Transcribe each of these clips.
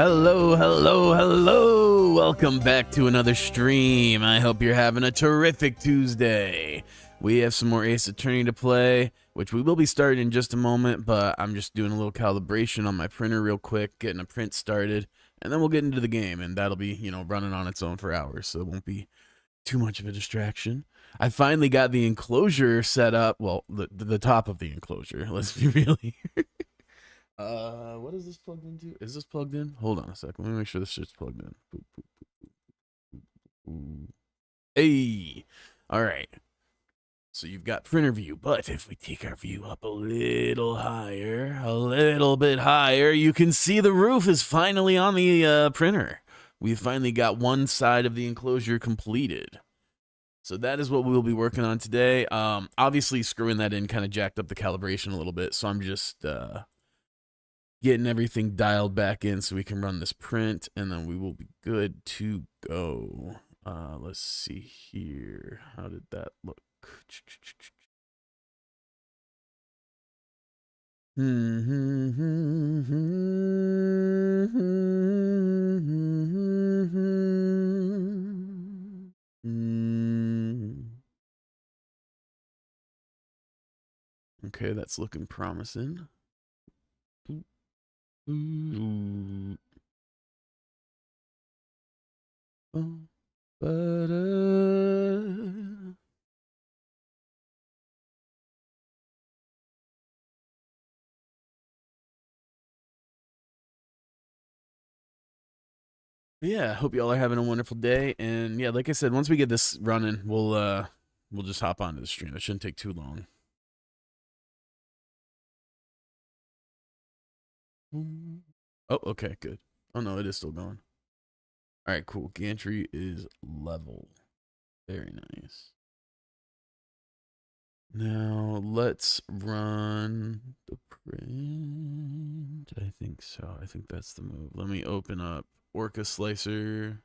Hello, hello, hello. Welcome back to another stream. I hope you're having a terrific Tuesday. We have some more Ace Attorney to play, which we will be starting in just a moment, but I'm just doing a little calibration on my printer real quick, getting a print started, and then we'll get into the game, and that'll be, running on its own for hours, so it won't be too much of a distraction. I finally got the enclosure set up. Well, the top of the enclosure. Let's be really. What is this plugged into? Is this plugged in? Hold on a sec. Let me make sure this shit's plugged in. Boop, boop, boop, boop. Hey, all right. So you've got printer view, but if we take our view up a little bit higher, you can see the roof is finally on the printer. We've finally got one side of the enclosure completed. So that is what we'll be working on today. Obviously, screwing that in kind of jacked up the calibration a little bit, so I'm just getting everything dialed back in so we can run this print, and then we will be good to go. Let's see here. How did that look? Okay, that's looking promising. Yeah, hope y'all are having a wonderful day. And yeah, like I said, once we get this running, we'll just hop onto the stream. It shouldn't take too long. Oh, okay, good. Oh no, it is still going. All right, cool. Gantry is level. Very nice. Now let's run the print. I think so. I think that's the move. Let me open up Orca Slicer.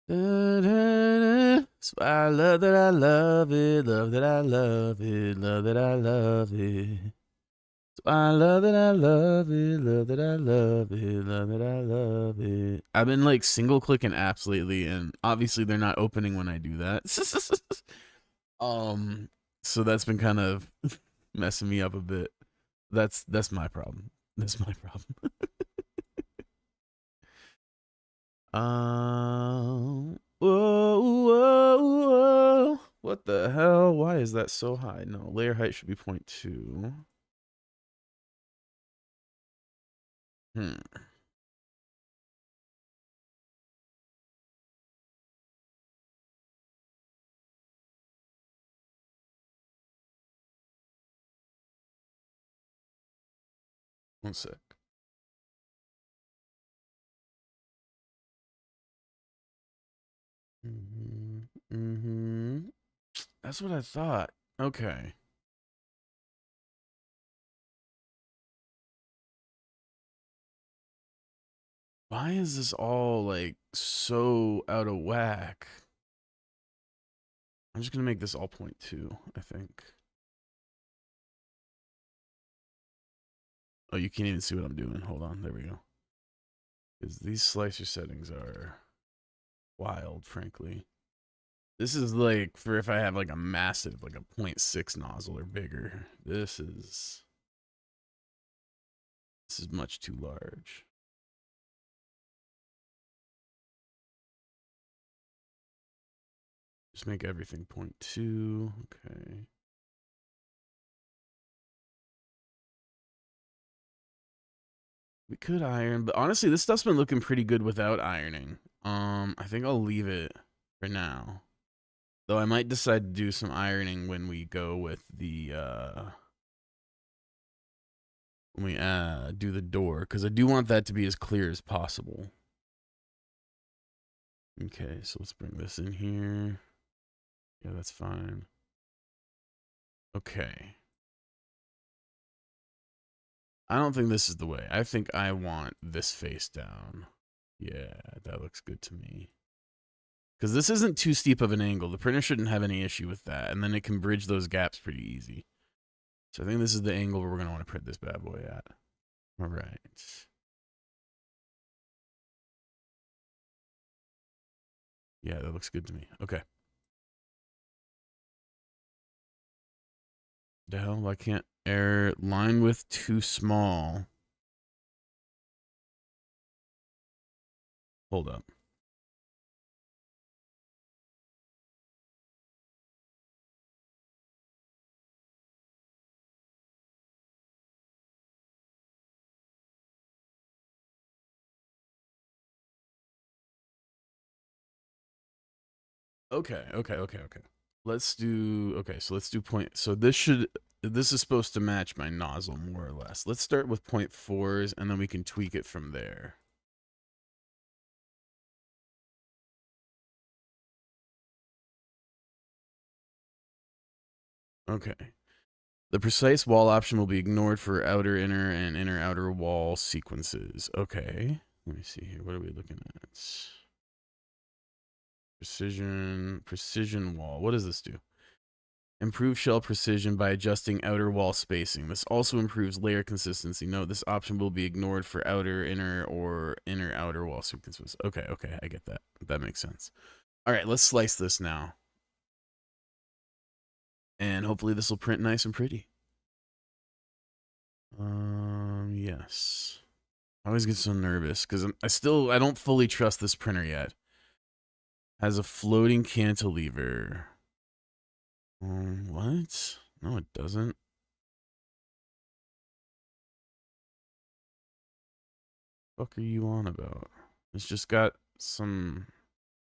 So I love that I love it, love that I love it, love that I love it. So I love that I love it, love that I love it, love that I love it. I've been like single clicking apps lately, and obviously they're not opening when I do that. So that's been kind of messing me up a bit. That's my problem. That's my problem. Whoa, whoa, whoa. What the hell? Why is that so high? No, layer height should be 0.2. One sec. That's what I thought. Okay. Why is this all like so out of whack? I'm just gonna make this all 0.2, I think. Oh, you can't even see what I'm doing. Hold on, there we go. Because these slicer settings are wild, frankly. This is like for if I have like a massive, like a 0.6 nozzle or bigger. This is much too large. Just make everything 0.2. Okay. We could iron, but honestly, this stuff's been looking pretty good without ironing. I think I'll leave it for now. Though I might decide to do some ironing when we go with the when we do the door, because I do want that to be as clear as possible. Okay, so let's bring this in here. Yeah, that's fine. Okay. I don't think this is the way. I think I want this face down. Yeah, that looks good to me. Because this isn't too steep of an angle. The printer shouldn't have any issue with that. And then it can bridge those gaps pretty easy. So I think this is the angle where we're going to want to print this bad boy at. All right. Yeah, that looks good to me. Okay. The hell? I can't error line width too small. Hold up. Okay. Let's do, okay, so let's do point, so this is supposed to match my nozzle more or less. Let's start with 0.4s and then we can tweak it from there. Okay. The precise wall option will be ignored for outer, inner, and inner outer wall sequences. Okay. Let me see here. What are we looking at? Precision wall. What does this do? Improve shell precision by adjusting outer wall spacing. This also improves layer consistency. Note this option will be ignored for outer, inner, or inner outer wall sequences. Okay, I get that. That makes sense. All right, let's slice this now. And hopefully this will print nice and pretty. Yes. I always get so nervous because I don't fully trust this printer yet. Has a floating cantilever. What? No, it doesn't. What are you on about? It's just got some.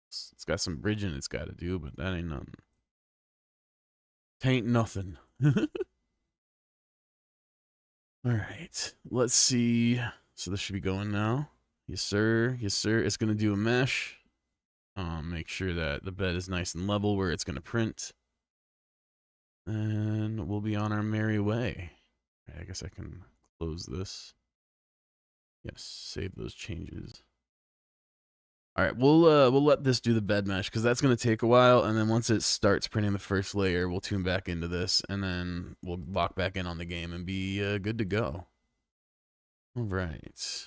It's got some bridging it's got to do, but that ain't nothing. Tain't nothing. All right, let's see. So this should be going now. Yes, sir. Yes, sir. It's gonna do a mesh. Make sure that the bed is nice and level where it's gonna print. And we'll be on our merry way. Okay, I guess I can close this. Yes, save those changes. All right, we'll let this do the bed mesh because that's gonna take a while, and then once it starts printing the first layer, we'll tune back into this, and then we'll lock back in on the game and be good to go. All right.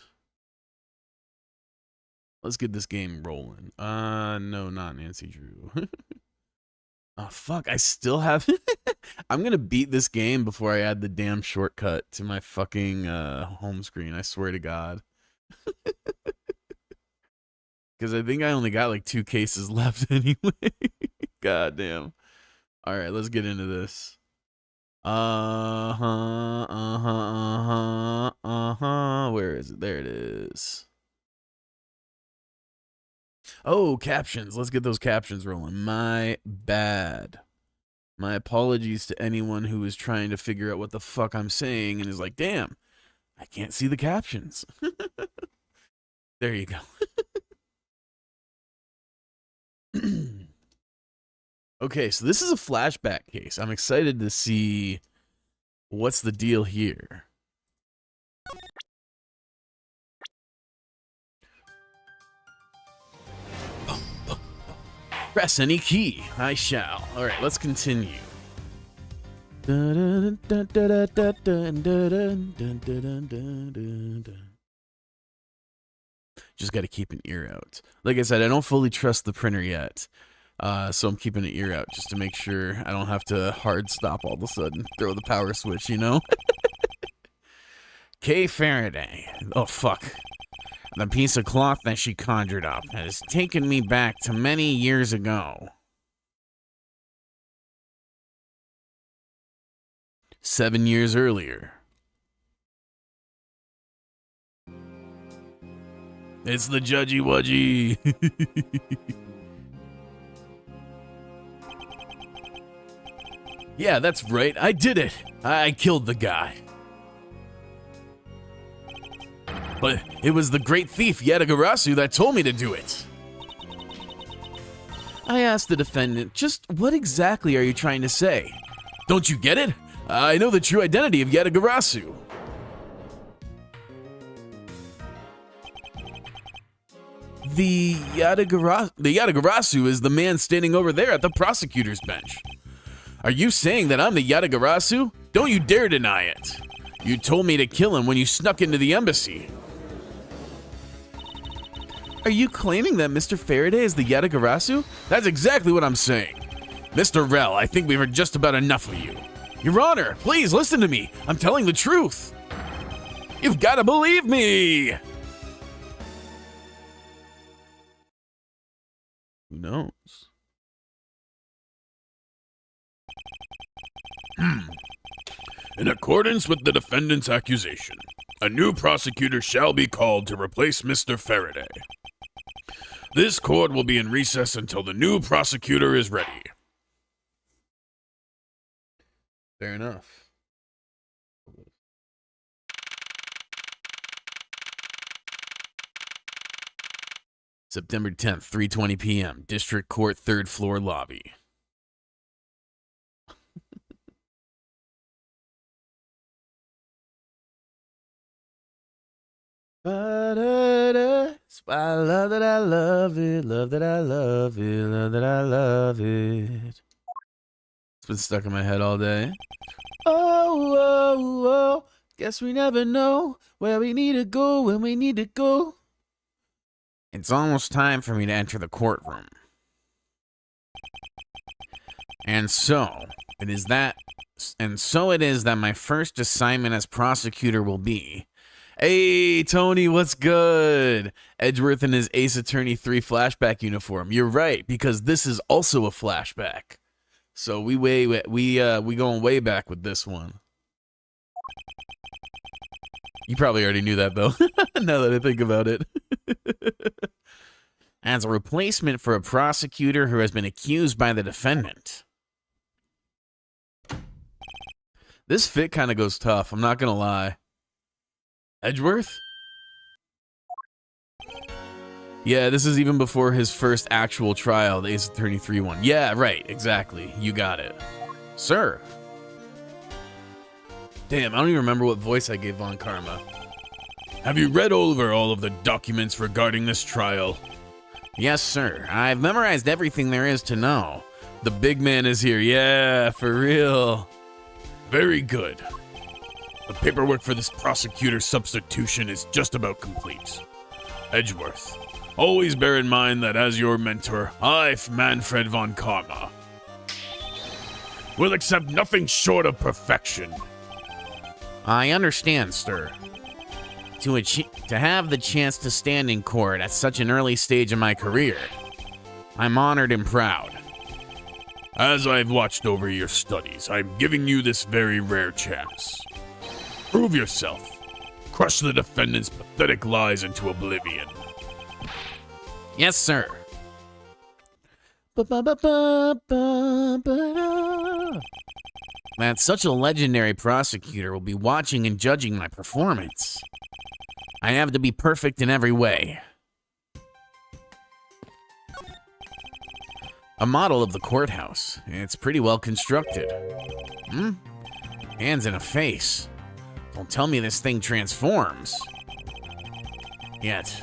Let's get this game rolling. No, not Nancy Drew. Oh, fuck. I still have... I'm going to beat this game before I add the damn shortcut to my fucking home screen. I swear to God. Because I think I only got like 2 cases left anyway. God damn. All right, let's get into this. Where is it? There it is. Oh, captions. Let's get those captions rolling. My bad. My apologies to anyone who is trying to figure out what the fuck I'm saying and is like, damn, I can't see the captions. There you go. Okay, so this is a flashback case. I'm excited to see what's the deal here. Press any key. I shall. All right, let's continue. Just got to keep an ear out. Like I said, I don't fully trust the printer yet. So I'm keeping an ear out just to make sure I don't have to hard stop all of a sudden. Throw the power switch, you know? Kay Faraday. Oh, fuck. The piece of cloth that she conjured up has taken me back to many years ago. 7 years earlier. It's the Judgy Wudgy. Yeah, that's right. I did it. I killed the guy. But it was the great thief Yatagarasu that told me to do it. I asked the defendant, just what exactly are you trying to say? Don't you get it? I know the true identity of Yatagarasu. The Yatagarasu is the man standing over there at the prosecutor's bench. Are you saying that I'm the Yatagarasu? Don't you dare deny it. You told me to kill him when you snuck into the embassy. Are you claiming that Mr. Faraday is the Yatagarasu? That's exactly what I'm saying. Mr. Rel, I think we've heard just about enough of you. Your Honor, please listen to me. I'm telling the truth. You've got to believe me. Who knows? In accordance with the defendant's accusation, a new prosecutor shall be called to replace Mr. Faraday. This court will be in recess until the new prosecutor is ready. Fair enough. September 10th, 3:20 p.m., District Court, 3rd floor lobby. I love that I love it, love that I love it, love that I love it. It's been stuck in my head all day. Oh, oh, oh, guess we never know where we need to go when we need to go. It's almost time for me to enter the courtroom. And so it is that my first assignment as prosecutor will be, hey, Tony, what's good? Edgeworth in his Ace Attorney 3 flashback uniform. You're right, because this is also a flashback. So we going way back with this one. You probably already knew that, though, now that I think about it. As a replacement for a prosecutor who has been accused by the defendant. This fit kind of goes tough, I'm not going to lie. Edgeworth? Yeah, this is even before his first actual trial, the Ace Attorney 3 one. Yeah, right, exactly. You got it. Sir. Damn, I don't even remember what voice I gave Von Karma. Have you read over all of the documents regarding this trial? Yes, sir. I've memorized everything there is to know. The big man is here. Yeah, for real. Very good. The paperwork for this prosecutor substitution is just about complete. Edgeworth, always bear in mind that as your mentor, I, Manfred Von Karma, will accept nothing short of perfection. I understand, sir. To have the chance to stand in court at such an early stage in my career, I'm honored and proud. As I've watched over your studies, I'm giving you this very rare chance. Prove yourself. Crush the defendant's pathetic lies into oblivion. Yes, sir. That such a legendary prosecutor will be watching and judging my performance. I have to be perfect in every way. A model of the courthouse. It's pretty well constructed. Hands in a face. Don't tell me this thing transforms. Yet.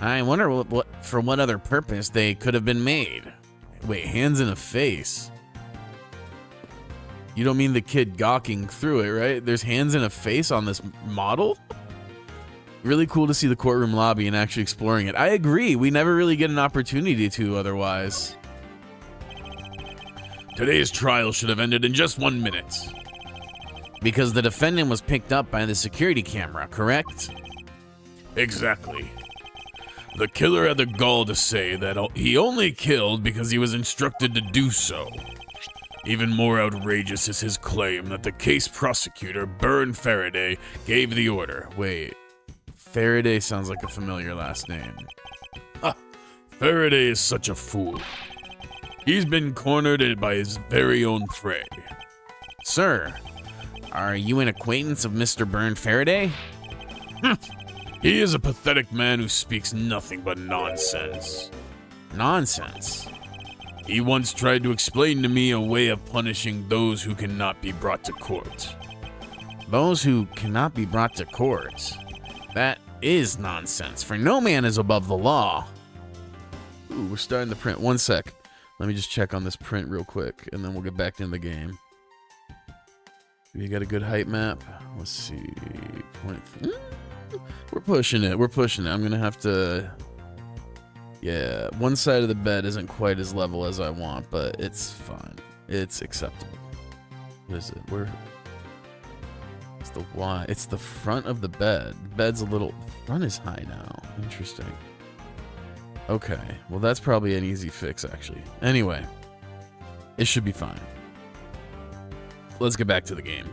I wonder for what other purpose they could have been made. Wait, hands in a face? You don't mean the kid gawking through it, right? There's hands in a face on this model? Really cool to see the courtroom lobby and actually exploring it. I agree, we never really get an opportunity to otherwise. Today's trial should have ended in just 1 minute. Because the defendant was picked up by the security camera, correct? Exactly. The killer had the gall to say that he only killed because he was instructed to do so. Even more outrageous is his claim that the case prosecutor, Byrne Faraday, gave the order. Wait, Faraday sounds like a familiar last name. Ha! Faraday is such a fool. He's been cornered by his very own prey. Sir, are you an acquaintance of Mr. Byrne Faraday? He is a pathetic man who speaks nothing but nonsense. Nonsense? He once tried to explain to me a way of punishing those who cannot be brought to court. Those who cannot be brought to court? That is nonsense, for no man is above the law. Ooh, we're starting to print. 1 sec. Let me just check on this print real quick, and then we'll get back into the game. Do we got a good height map? Let's see. We're pushing it. We're pushing it. I'm gonna have to. Yeah, one side of the bed isn't quite as level as I want, but it's fine. It's acceptable. What is it? It's the Y. It's the front of the bed. The bed's a little. Front is high now. Interesting. Okay. Well, that's probably an easy fix, actually. Anyway, it should be fine. Let's get back to the game.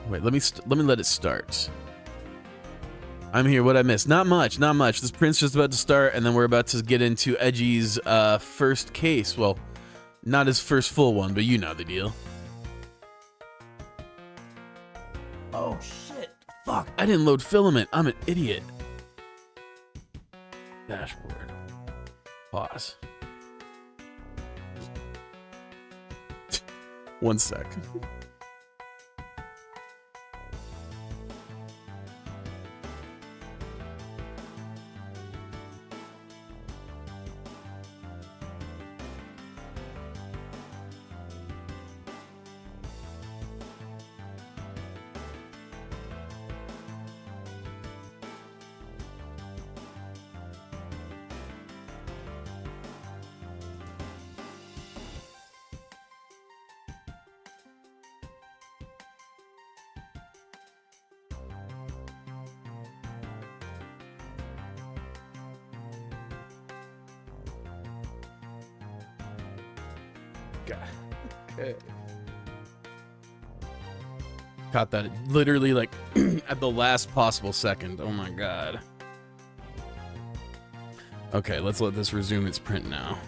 Wait, let me let it start. I'm here. What I missed? Not much. Not much. This print's just about to start, and then we're about to get into Edgy's first case. Well, not his first full one, but you know the deal. Oh shit! Fuck! I didn't load filament. I'm an idiot. Dashboard. Pause. 1 sec. Okay. Caught that literally like at the last possible second. Oh my god. Okay, let's let this resume its print now.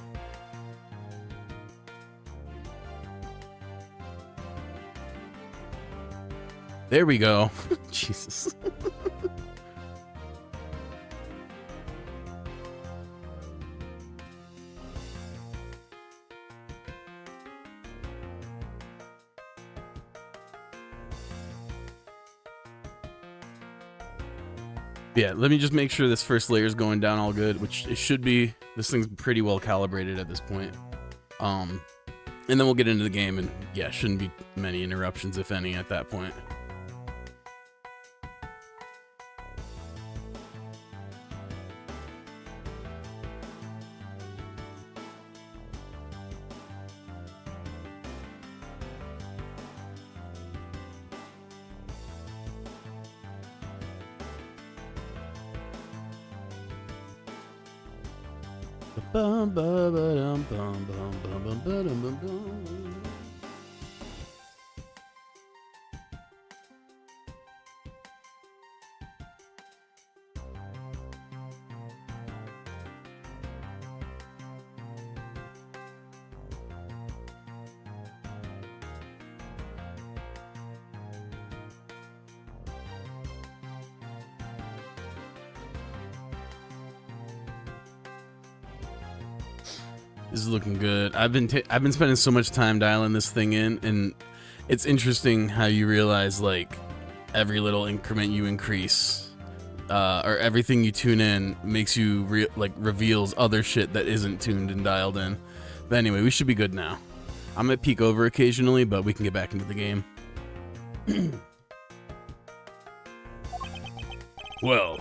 There we go. Jesus. Yeah, let me just make sure this first layer is going down all good, which it should be. This thing's pretty well calibrated at this point. And then we'll get into the game, and yeah, shouldn't be many interruptions, if any, at that point. This is looking good. I've been spending so much time dialing this thing in, and it's interesting how you realize like every little increment you increase, or everything you tune in makes you reveals other shit that isn't tuned and dialed in. But anyway, we should be good now. I'm gonna peek over occasionally, but we can get back into the game. Well,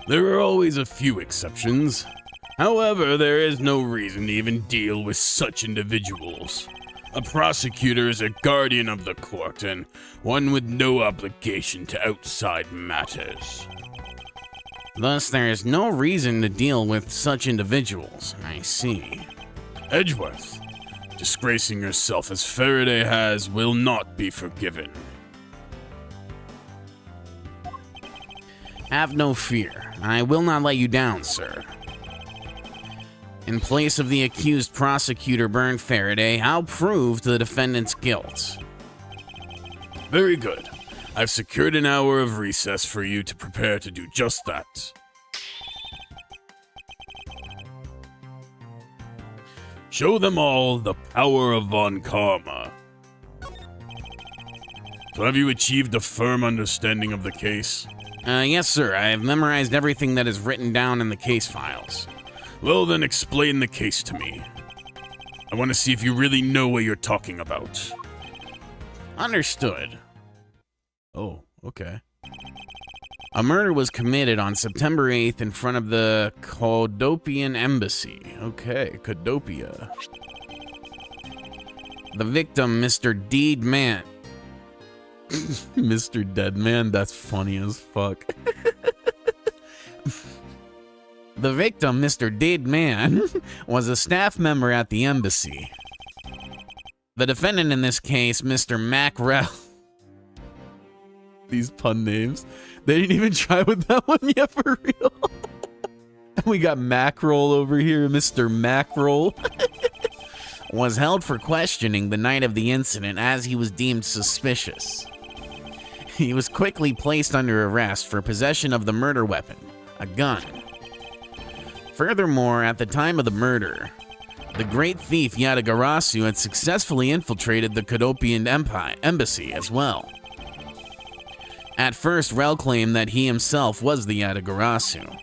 there are always a few exceptions. However, there is no reason to even deal with such individuals. A prosecutor is a guardian of the court and one with no obligation to outside matters. Thus, there is no reason to deal with such individuals. I see. Edgeworth, disgracing yourself as Faraday has will not be forgiven. Have no fear. I will not let you down, sir. In place of the accused prosecutor Bern Faraday, I'll prove the defendant's guilt. Very good. I've secured an hour of recess for you to prepare to do just that. Show them all the power of Von Karma. So have you achieved a firm understanding of the case? Yes, sir. I have memorized everything that is written down in the case files. Well, then explain the case to me. I want to see if you really know what you're talking about. Understood. Oh, okay. A murder was committed on September 8th in front of the Kodopian Embassy. Okay, Kodopia. The victim, Mr. Deadman. Mr. Deadman, that's funny as fuck. The victim, Mr. Deadman, was a staff member at the embassy. The defendant in this case, Mr. Mackrell. These pun names. They didn't even try with that one yet, for real. We got Mackerel over here, Mr. Mackerel. Was held for questioning the night of the incident as he was deemed suspicious. He was quickly placed under arrest for possession of the murder weapon, a gun. Furthermore, at the time of the murder, the great thief Yatagarasu had successfully infiltrated the Kodopian Embassy as well. At first, Rel claimed that he himself was the Yatagarasu,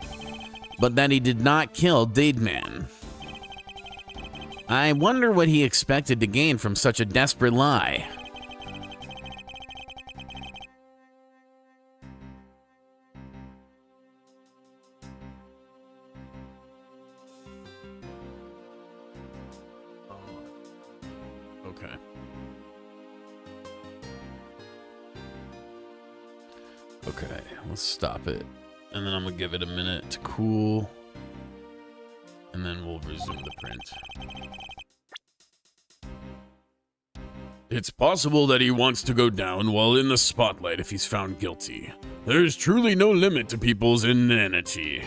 but that he did not kill Deadman. I wonder what he expected to gain from such a desperate lie. Okay. Okay, let's stop it. And then I'm gonna give it a minute to cool. And then we'll resume the print. It's possible that he wants to go down while in the spotlight if he's found guilty. There's truly no limit to people's inanity.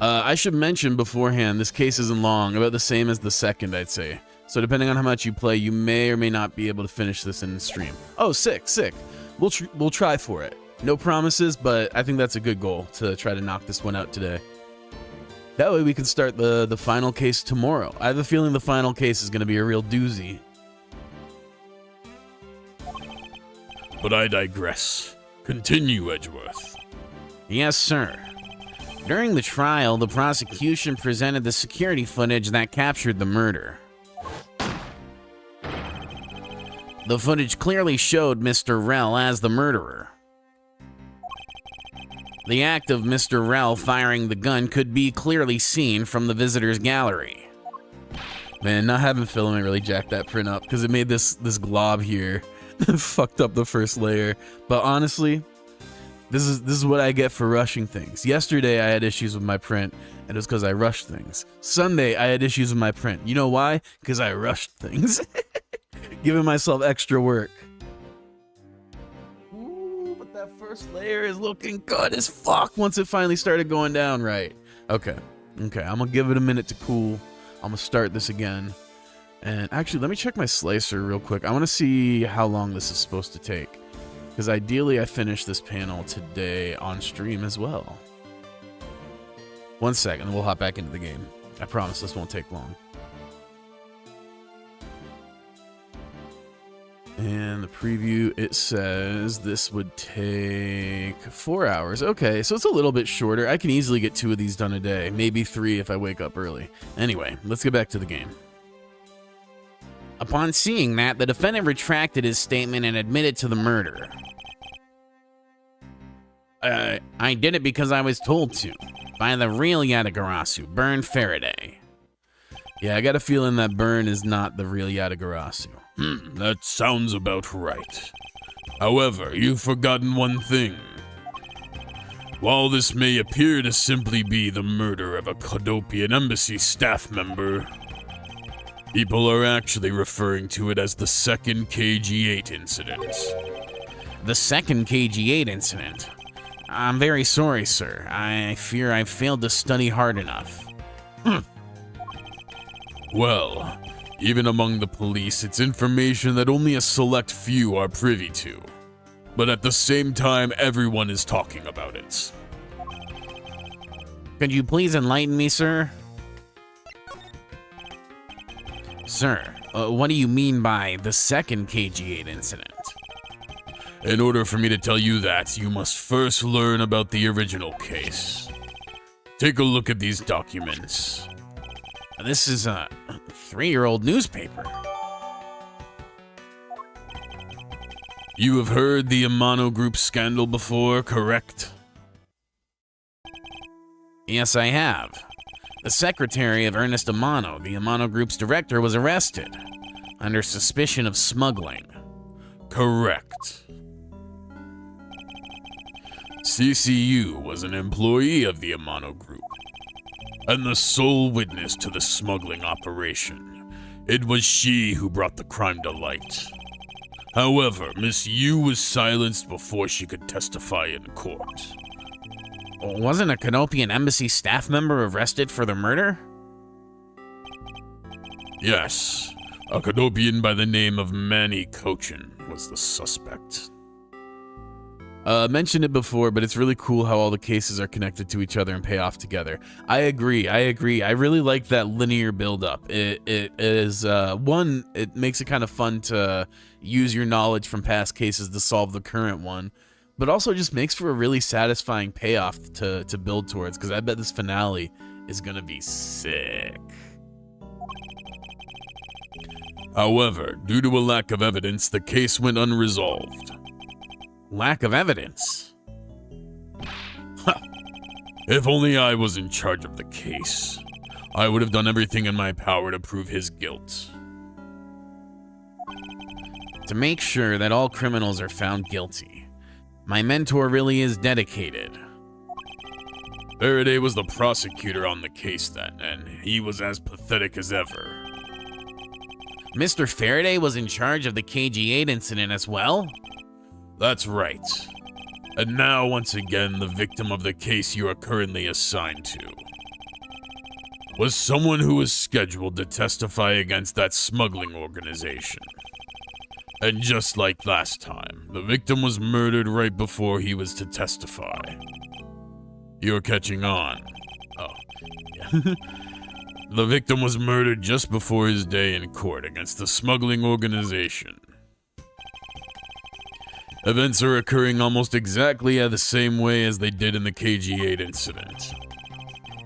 I should mention beforehand, this case isn't long, about the same as the second, I'd say. So depending on how much you play, you may or may not be able to finish this in the stream. Oh, sick. We'll try for it. No promises, but I think that's a good goal to try to knock this one out today. That way we can start the final case tomorrow. I have a feeling the final case is going to be a real doozy. But I digress. Continue, Edgeworth. Yes, sir. During the trial, the prosecution presented the security footage that captured the murder. The footage clearly showed Mr. Rel as the murderer. The act of Mr. Rel firing the gun could be clearly seen from the visitor's gallery. Man, not having filament really jacked that print up because it made this glob here. Fucked up the first layer. But honestly, this is what I get for rushing things. Yesterday I had issues with my print, and it was because I rushed things. Sunday I had issues with my print. You know why? Because I rushed things. Giving myself extra work. Ooh, but that first layer is looking good as fuck once it finally started going down right. Okay, I'm gonna give it a minute to cool. I'm gonna start this again. And actually, let me check my slicer real quick. I want to see how long this is supposed to take. Because ideally, I finish this panel today on stream as well. 1 second, we'll hop back into the game. I promise this won't take long. And the preview, it says this would take 4 hours. Okay, so it's a little bit shorter. I can easily get 2 of these done a day. Maybe 3 if I wake up early. Anyway, let's get back to the game. Upon seeing that, the defendant retracted his statement and admitted to the murder. I did it because I was told to, by the real Yatagarasu, Burn Faraday. Yeah, I got a feeling that Burn is not the real Yatagarasu. That sounds about right. However, you've forgotten one thing. While this may appear to simply be the murder of a Kodopian Embassy staff member, people are actually referring to it as the second KG-8 incident. The second KG-8 incident? I'm very sorry, sir. I fear I've failed to study hard enough. Well, even among the police, it's information that only a select few are privy to. But at the same time, everyone is talking about it. Could you please enlighten me, sir? Sir, what do you mean by the second KG-8 incident? In order for me to tell you that, you must first learn about the original case. Take a look at these documents. This is a 3-year-old newspaper. You have heard the Amano Group scandal before, correct? Yes, I have. The secretary of Ernest Amano, the Amano Group's director, was arrested under suspicion of smuggling. Correct. CCU was an employee of the Amano Group and the sole witness to the smuggling operation. It was she who brought the crime to light. However, Miss Yu was silenced before she could testify in court. Wasn't a Canopian Embassy staff member arrested for the murder? Yes, a Canopian by the name of Manny Cochin was the suspect. Mentioned it before, but it's really cool how all the cases are connected to each other and pay off together. I agree. I really like that linear buildup. It is, it makes it kind of fun to use your knowledge from past cases to solve the current one, but also just makes for a really satisfying payoff to build towards, because I bet this finale is going to be sick. However, due to a lack of evidence, the case went unresolved. Lack of evidence? If only I was in charge of the case, I would have done everything in my power to prove his guilt. To make sure that all criminals are found guilty, my mentor really is dedicated. Faraday was the prosecutor on the case then, and he was as pathetic as ever. Mr. Faraday was in charge of the KG-8 incident as well? That's right. And now, once again, the victim of the case you are currently assigned to was someone who was scheduled to testify against that smuggling organization. And just like last time, the victim was murdered right before he was to testify. You're catching on. Oh, yeah. The victim was murdered just before his day in court against the smuggling organization. Events are occurring almost exactly the same way as they did in the KG-8 incident.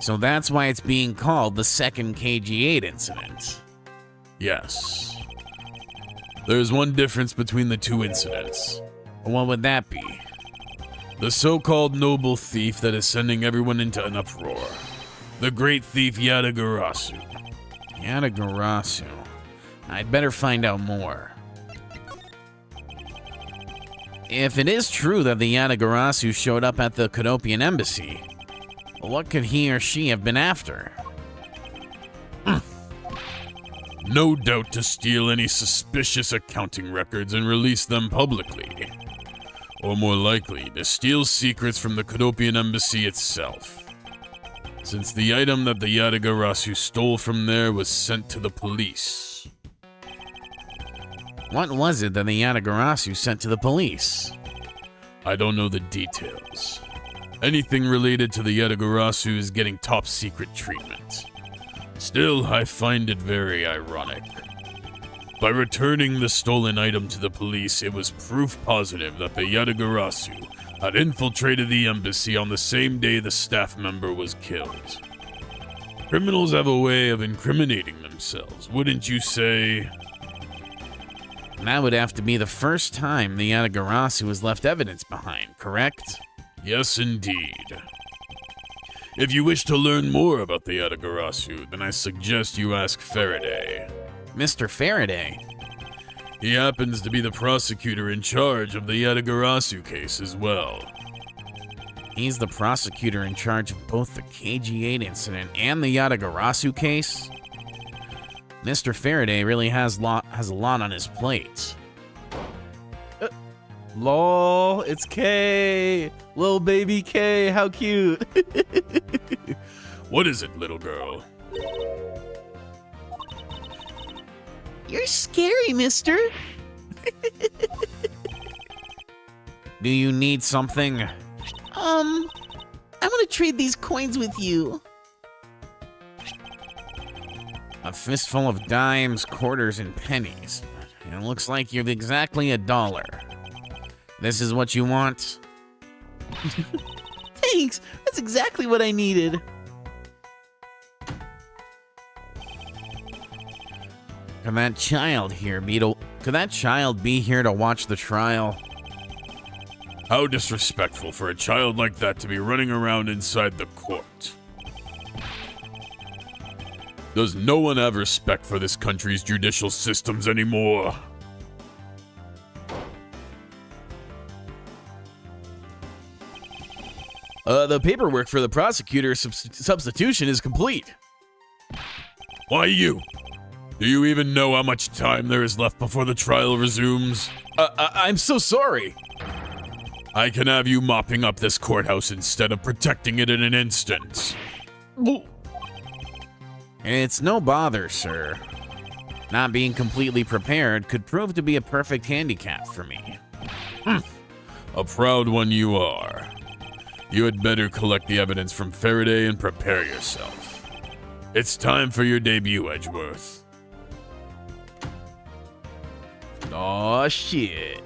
So that's why it's being called the second KG-8 incident. Yes. There's one difference between the two incidents. What would that be? The so-called noble thief that is sending everyone into an uproar. The great thief Yatagarasu. Yatagarasu. I'd better find out more. If it is true that the Yatagarasu showed up at the Canopian Embassy, what could he or she have been after? No doubt to steal any suspicious accounting records and release them publicly. Or more likely, to steal secrets from the Canopian Embassy itself. Since the item that the Yatagarasu stole from there was sent to the police. What was it that the Yatagarasu sent to the police? I don't know the details. Anything related to the Yatagarasu is getting top secret treatment. Still, I find it very ironic. By returning the stolen item to the police, it was proof positive that the Yatagarasu had infiltrated the embassy on the same day the staff member was killed. Criminals have a way of incriminating themselves, wouldn't you say? That would have to be the first time the Yatagarasu has left evidence behind, correct? Yes, indeed. If you wish to learn more about the Yatagarasu, then I suggest you ask Faraday. Mr. Faraday? He happens to be the prosecutor in charge of the Yatagarasu case as well. He's the prosecutor in charge of both the KG-8 incident and the Yatagarasu case? Mr. Faraday really has a lot on his plate. Lol, it's Kay! Little baby Kay, how cute! What is it, little girl? You're scary, mister. Do you need something? I want to trade these coins with you. A fistful of dimes, quarters, and pennies. It looks like you've exactly $1. This is what you want? Thanks, that's exactly what I needed. Can that child here be Could that child be here to watch the trial? How disrespectful for a child like that to be running around inside the court. Does no one have respect for this country's judicial systems anymore? The paperwork for the prosecutor's substitution is complete. Why you? Do you even know how much time there is left before the trial resumes? I'm so sorry. I can have you mopping up this courthouse instead of protecting it in an instant. It's no bother, sir. Not being completely prepared could prove to be a perfect handicap for me. A proud one you are. You had better collect the evidence from Faraday and prepare yourself. It's time for your debut, Edgeworth. Aw, shit.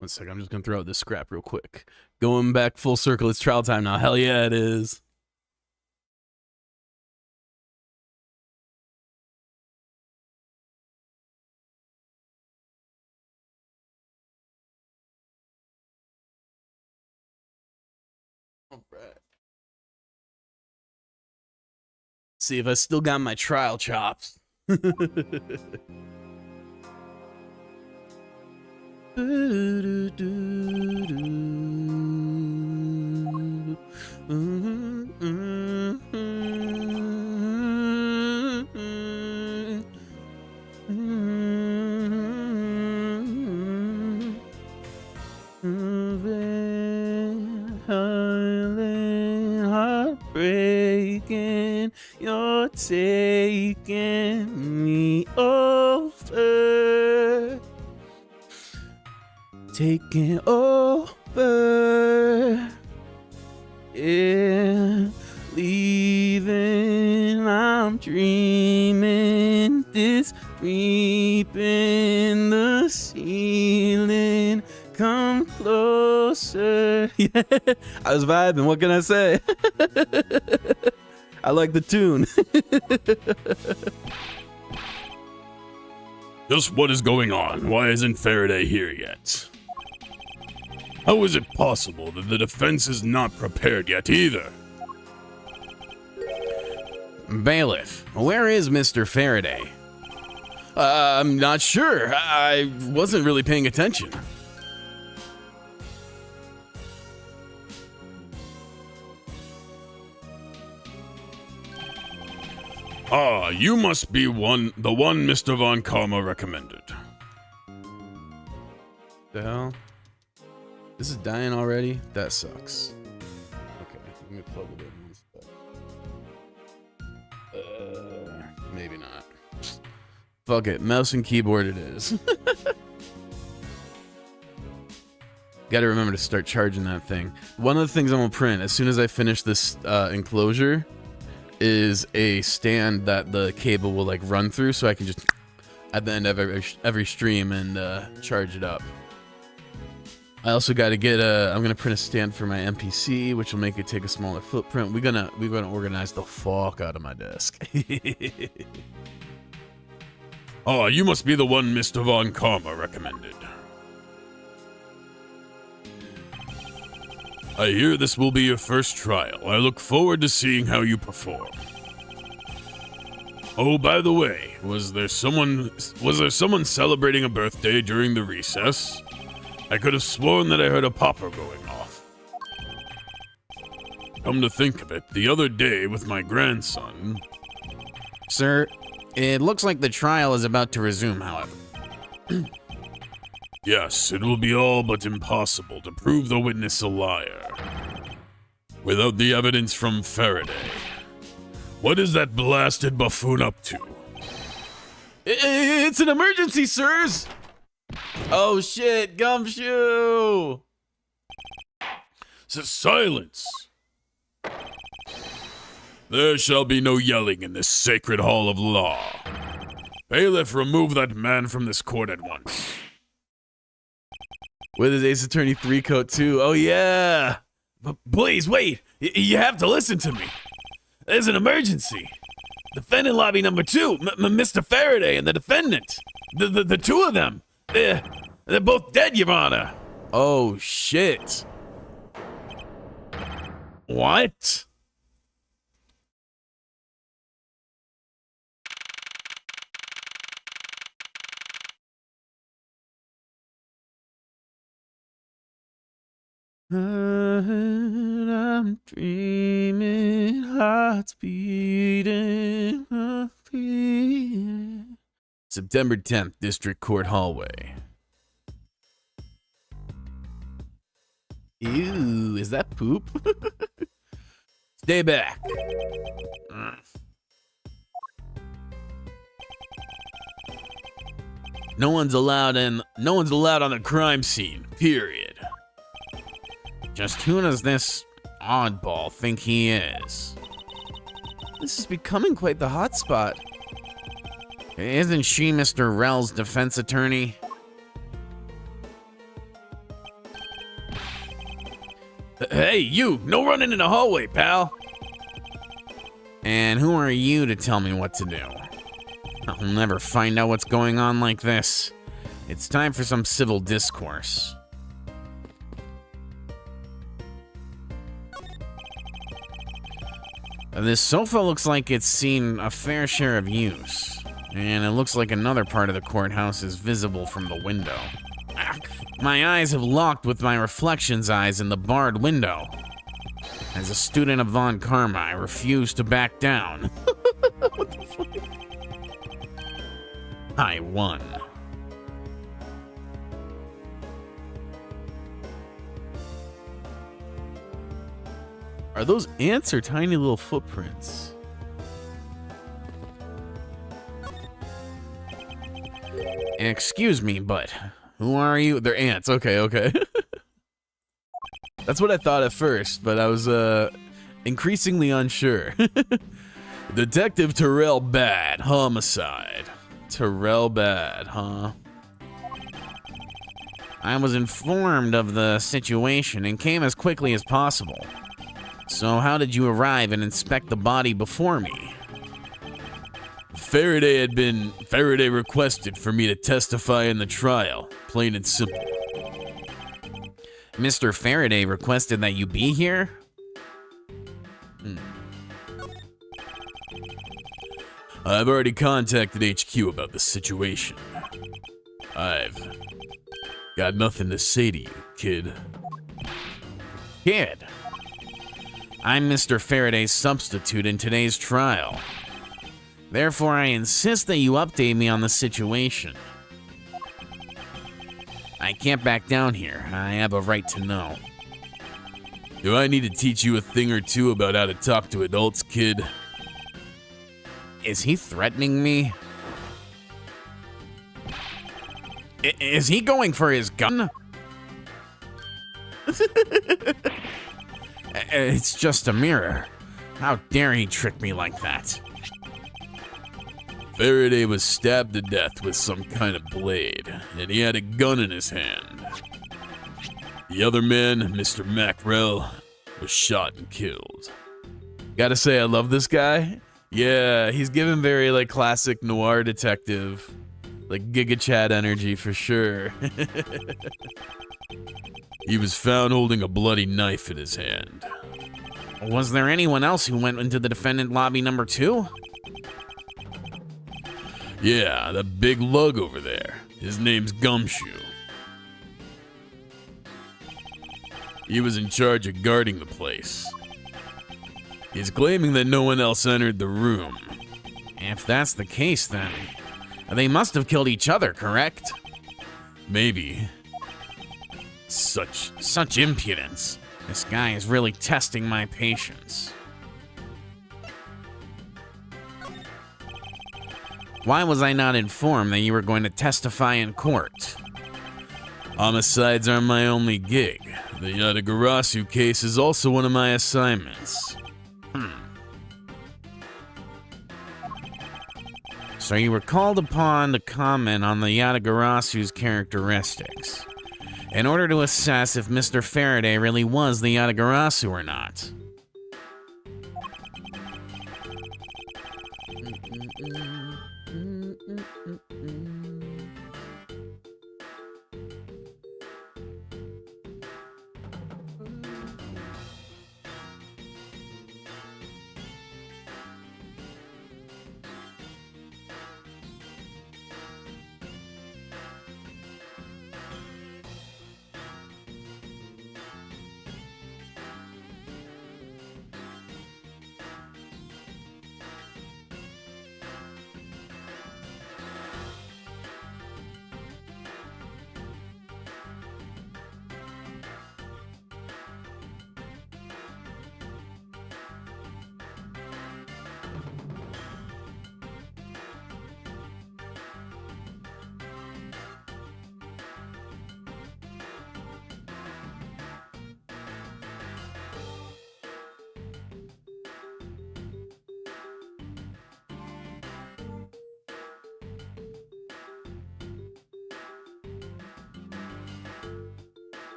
One sec, I'm just gonna throw out this scrap real quick. Going back full circle, it's trial time now. Hell yeah, it is. All right. See if I still got my trial chops. Heartbreaking, you're taking me over. Taking over, yeah, leaving, I'm dreaming, this creep in the ceiling, come closer, yeah, I was vibing, what can I say, I like the tune. Just what is going on? Why isn't Faraday here yet? How is it possible that the defense is not prepared yet either? Bailiff, where is Mr. Faraday? I'm not sure. I wasn't really paying attention. Ah, you must be the one Mr. Von Karma recommended. The hell? This is dying already? That sucks. Okay, let me plug it in. Maybe not. Fuck it, mouse and keyboard it is. Gotta remember to start charging that thing. One of the things I'm gonna print as soon as I finish this enclosure is a stand that the cable will like run through, so I can just at the end of every stream and charge it up. I also got to get I'm gonna print a stand for my MPC, which will make it take a smaller footprint. We're gonna organize the fuck out of my desk. Ah, you must be the one Mr. Von Karma recommended. I hear this will be your first trial. I look forward to seeing how you perform. Oh, by the way, was there someone celebrating a birthday during the recess? I could have sworn that I heard a popper going off. Come to think of it, the other day with my grandson... Sir, it looks like the trial is about to resume, however. Yes, it will be all but impossible to prove the witness a liar without the evidence from Faraday. What is that blasted buffoon up to? It's an emergency, sirs! Oh shit, Gumshoe! Silence! There shall be no yelling in this sacred hall of law. Bailiff, remove that man from this court at once. With his Ace Attorney 3 coat too. Oh yeah! But please, wait! You have to listen to me! There's an emergency! Defendant lobby number 2, Mr. Faraday and the defendant! The two of them! They're both dead, Your Honor! Oh shit! What? I'm dreaming, hearts beating, September 10th, District Court Hallway. Ew, is that poop? Stay back. No one's allowed on the crime scene, period. Just who does this oddball think he is? This is becoming quite the hotspot. Isn't she Mr. Rel's defense attorney? Hey, you! No running in the hallway, pal! And who are you to tell me what to do? I'll never find out what's going on like this. It's time for some civil discourse. This sofa looks like it's seen a fair share of use, and it looks like another part of the courthouse is visible from the window. My eyes have locked with my reflection's eyes in the barred window. As a student of Von Karma, I refuse to back down. What the fuck? I won. Are those ants or tiny little footprints? Excuse me, but who are you? They're ants. Okay. That's what I thought at first, but I was increasingly unsure. Detective Terrell Bad, homicide. Terrell Bad, huh? I was informed of the situation and came as quickly as possible. So how did you arrive and inspect the body before me? Faraday requested for me to testify in the trial, plain and simple. Mr. Faraday requested that you be here? I've already contacted HQ about the situation. I've got nothing to say to you, kid. Kid? I'm Mr. Faraday's substitute in today's trial. Therefore, I insist that you update me on the situation. I can't back down here. I have a right to know. Do I need to teach you a thing or two about how to talk to adults, kid? Is he threatening me? Is he going for his gun? It's just a mirror. How dare he trick me like that? Faraday was stabbed to death with some kind of blade, and he had a gun in his hand. The other man, Mr. Macrell, was shot and killed. Gotta say, I love this guy. Yeah, he's given very, like, classic noir detective, like, Giga Chad energy for sure. He was found holding a bloody knife in his hand. Was there anyone else who went into the defendant lobby number 2? Yeah, that big lug over there. His name's Gumshoe. He was in charge of guarding the place. He's claiming that no one else entered the room. If that's the case, then they must have killed each other, correct? Maybe. Such impudence. This guy is really testing my patience. Why was I not informed that you were going to testify in court? Homicides aren't my only gig. The Yatagarasu case is also one of my assignments. So you were called upon to comment on the Yatagarasu's characteristics in order to assess if Mr. Faraday really was the Yatagarasu or not.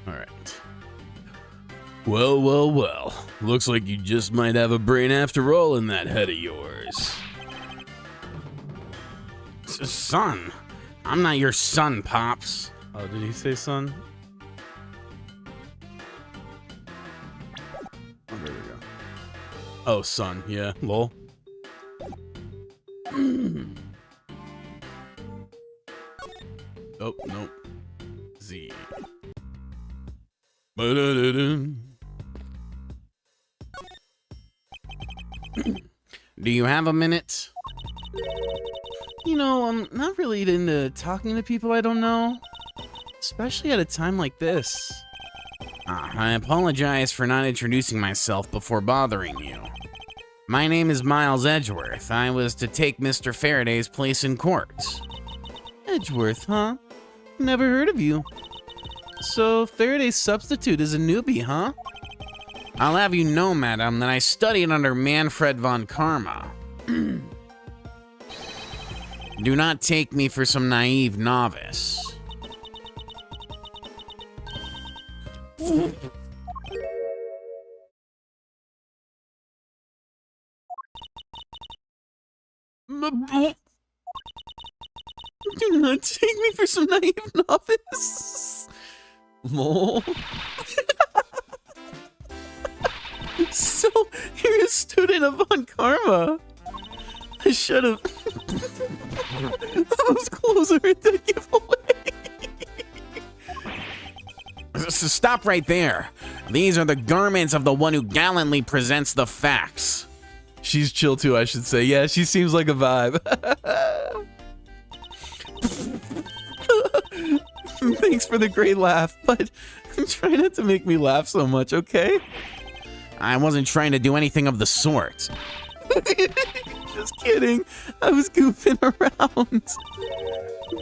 Alright. Well. Looks like you just might have a brain after all in that head of yours. Son, I'm not your son, Pops. Oh, did he say son? Oh, there we go. Oh, son, yeah, lol. Oh, nope. Z. Do you have a minute? You know, I'm not really into talking to people I don't know, especially at a time like this. I apologize for not introducing myself before bothering you. My name is Miles Edgeworth. I was to take Mr. Faraday's place in court. Edgeworth, huh? Never heard of you. So Faraday's substitute is a newbie, huh? I'll have you know, madam, that I studied under Manfred von Karma. Do not take me for some naive novice. Do not take me for some naive novice. Lol. So, you're a student of Von Karma. I should have. Those clothes are a dead giveaway. So stop right there. These are the garments of the one who gallantly presents the facts. She's chill too, I should say. Yeah, she seems like a vibe. Thanks for the great laugh, but try not to make me laugh so much, okay? I wasn't trying to do anything of the sort. Just kidding. I was goofing around.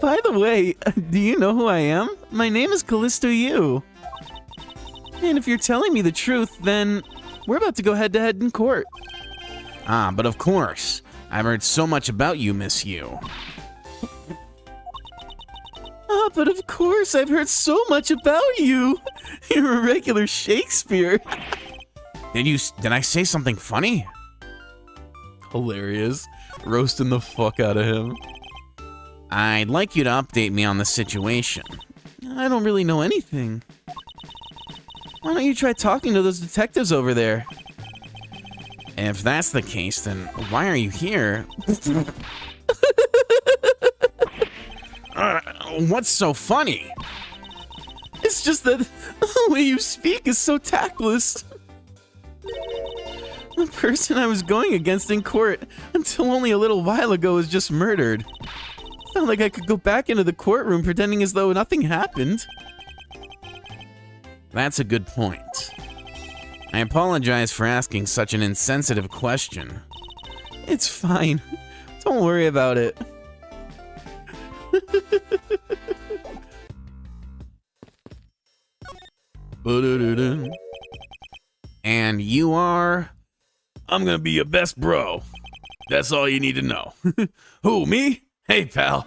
By the way, do you know who I am? My name is Callisto Yu. And if you're telling me the truth, then we're about to go head-to-head in court. Ah, but of course. I've heard so much about you, Miss Yu. Ah, but of course, I've heard so much about you. You're a regular Shakespeare. Did I say something funny? Hilarious. Roasting the fuck out of him. I'd like you to update me on the situation. I don't really know anything. Why don't you try talking to those detectives over there? If that's the case, then why are you here? What's so funny? It's just that the way you speak is so tactless. The person I was going against in court until only a little while ago was just murdered. Felt like I could go back into the courtroom pretending as though nothing happened. That's a good point. I apologize for asking such an insensitive question. It's fine. Don't worry about it. And you are? I'm gonna be your best bro. That's all you need to know. Who, me? Hey, pal.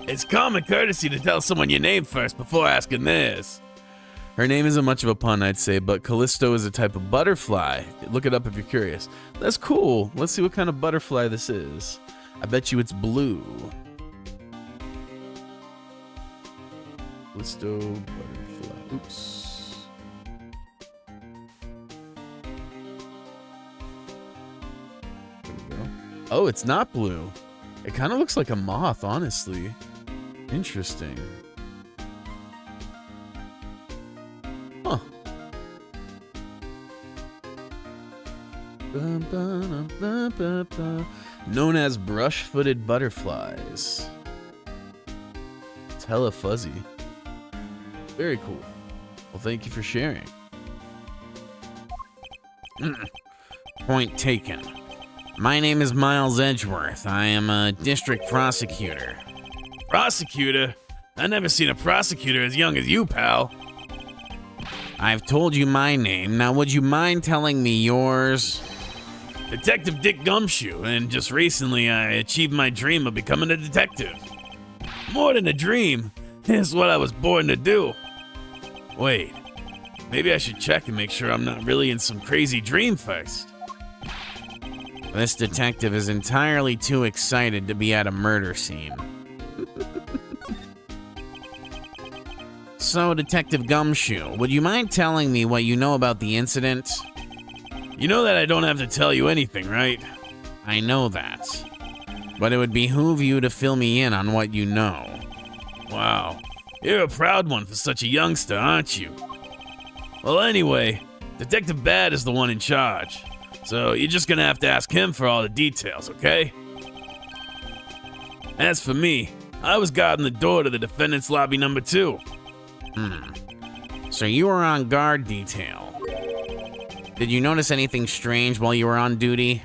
It's common courtesy to tell someone your name first before asking theirs. Her name isn't much of a pun, I'd say, but Callisto is a type of butterfly. Look it up if you're curious. That's cool. Let's see what kind of butterfly this is. I bet you it's blue. Callisto butterfly. Oops. There we go. Oh, it's not blue. It kind of looks like a moth, honestly. Interesting. Huh. Known as brush-footed butterflies. It's hella fuzzy. Very cool. Well, thank you for sharing. Point taken. My name is Miles Edgeworth. I am a district prosecutor. Prosecutor? I never seen a prosecutor as young as you, pal. I've told you my name. Now, would you mind telling me yours? Detective Dick Gumshoe, and just recently I achieved my dream of becoming a detective. More than a dream, it's what I was born to do. Wait, maybe I should check and make sure I'm not really in some crazy dream first. This detective is entirely too excited to be at a murder scene. So, Detective Gumshoe, would you mind telling me what you know about the incident? You know that I don't have to tell you anything, right? I know that. But it would behoove you to fill me in on what you know. Wow, you're a proud one for such a youngster, aren't you? Well, anyway, Detective Bad is the one in charge, so you're just gonna have to ask him for all the details, okay? As for me, I was guarding the door to the defendant's lobby number 2. So you were on guard detail. Did you notice anything strange while you were on duty?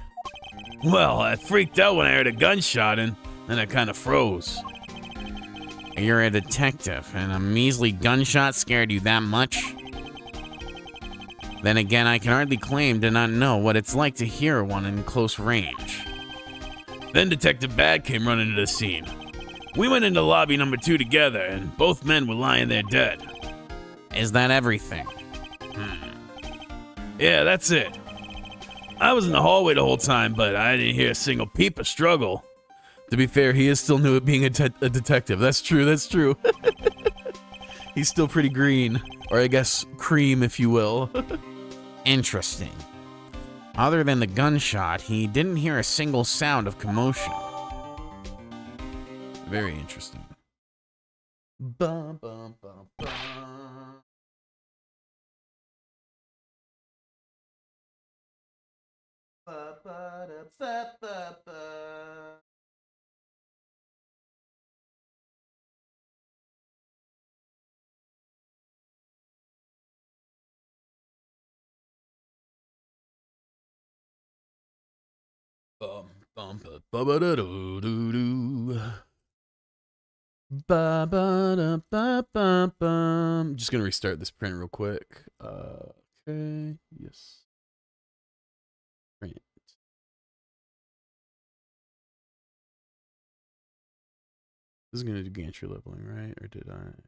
Well, I freaked out when I heard a gunshot and then I kind of froze. You're a detective, and a measly gunshot scared you that much? Then again, I can hardly claim to not know what it's like to hear one in close range. Then Detective Bad came running to the scene. We went into lobby number 2 together, and both men were lying there dead. Is that everything? Yeah, that's it. I was in the hallway the whole time, but I didn't hear a single peep of struggle. To be fair, he is still new at being a detective. That's true, that's true. He's still pretty green. Or I guess cream, if you will. Interesting. Other than the gunshot, he didn't hear a single sound of commotion. Very interesting. Bum, bum, bum, bum. Ba, ba, da, ba, ba, ba. Bum, ba, ba, ba, da, do, do, do. Ba, ba, da, ba, ba, bum. Just gonna restart this print real quick. Okay, yes. Print. This is gonna do gantry leveling, right? Or did I?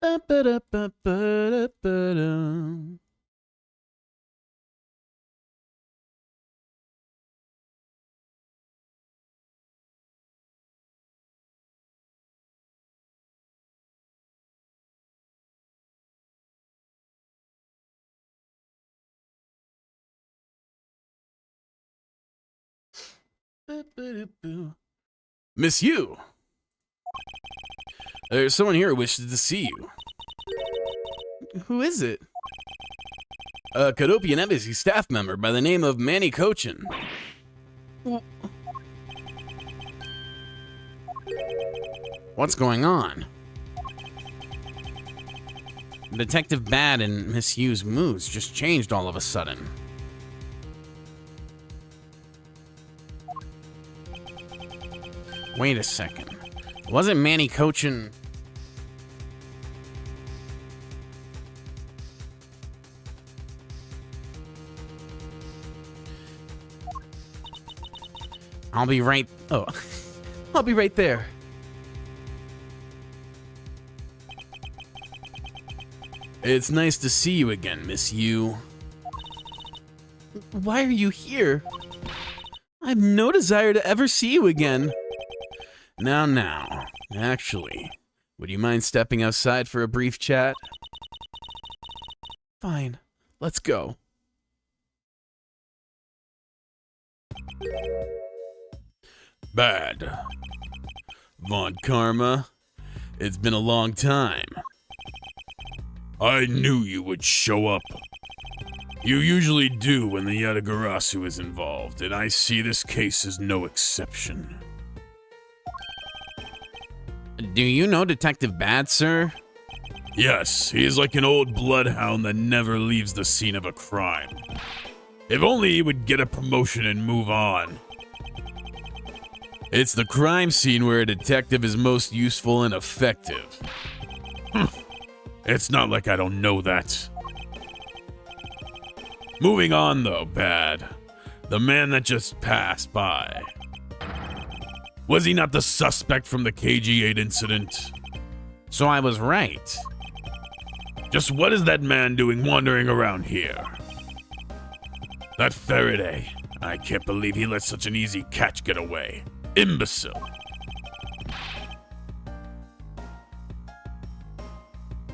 Ba, ba, da, ba, ba, da, ba, da. Miss Yu, there's someone here who wishes to see you. Who is it? A Cadopian Embassy staff member by the name of Manny Cochin. What's going on? Detective Bad and Miss Yu's moods just changed all of a sudden. Wait a second. Wasn't Manny Cochin... I'll be right... Oh. I'll be right there. It's nice to see you again, Miss Yu. Why are you here? I have no desire to ever see you again. Now. Actually, would you mind stepping outside for a brief chat? Fine. Let's go. Bad. Von Karma, it's been a long time. I knew you would show up. You usually do when the Yatagarasu is involved, and I see this case as no exception. Do you know Detective Bad, sir? Yes, he is like an old bloodhound that never leaves the scene of a crime. If only he would get a promotion and move on. It's the crime scene where a detective is most useful and effective. It's not like I don't know that. Moving on though, Bad. The man that just passed by. Was he not the suspect from the KG8 incident? So I was right. Just what is that man doing wandering around here? That Faraday. I can't believe he let such an easy catch get away. Imbecile.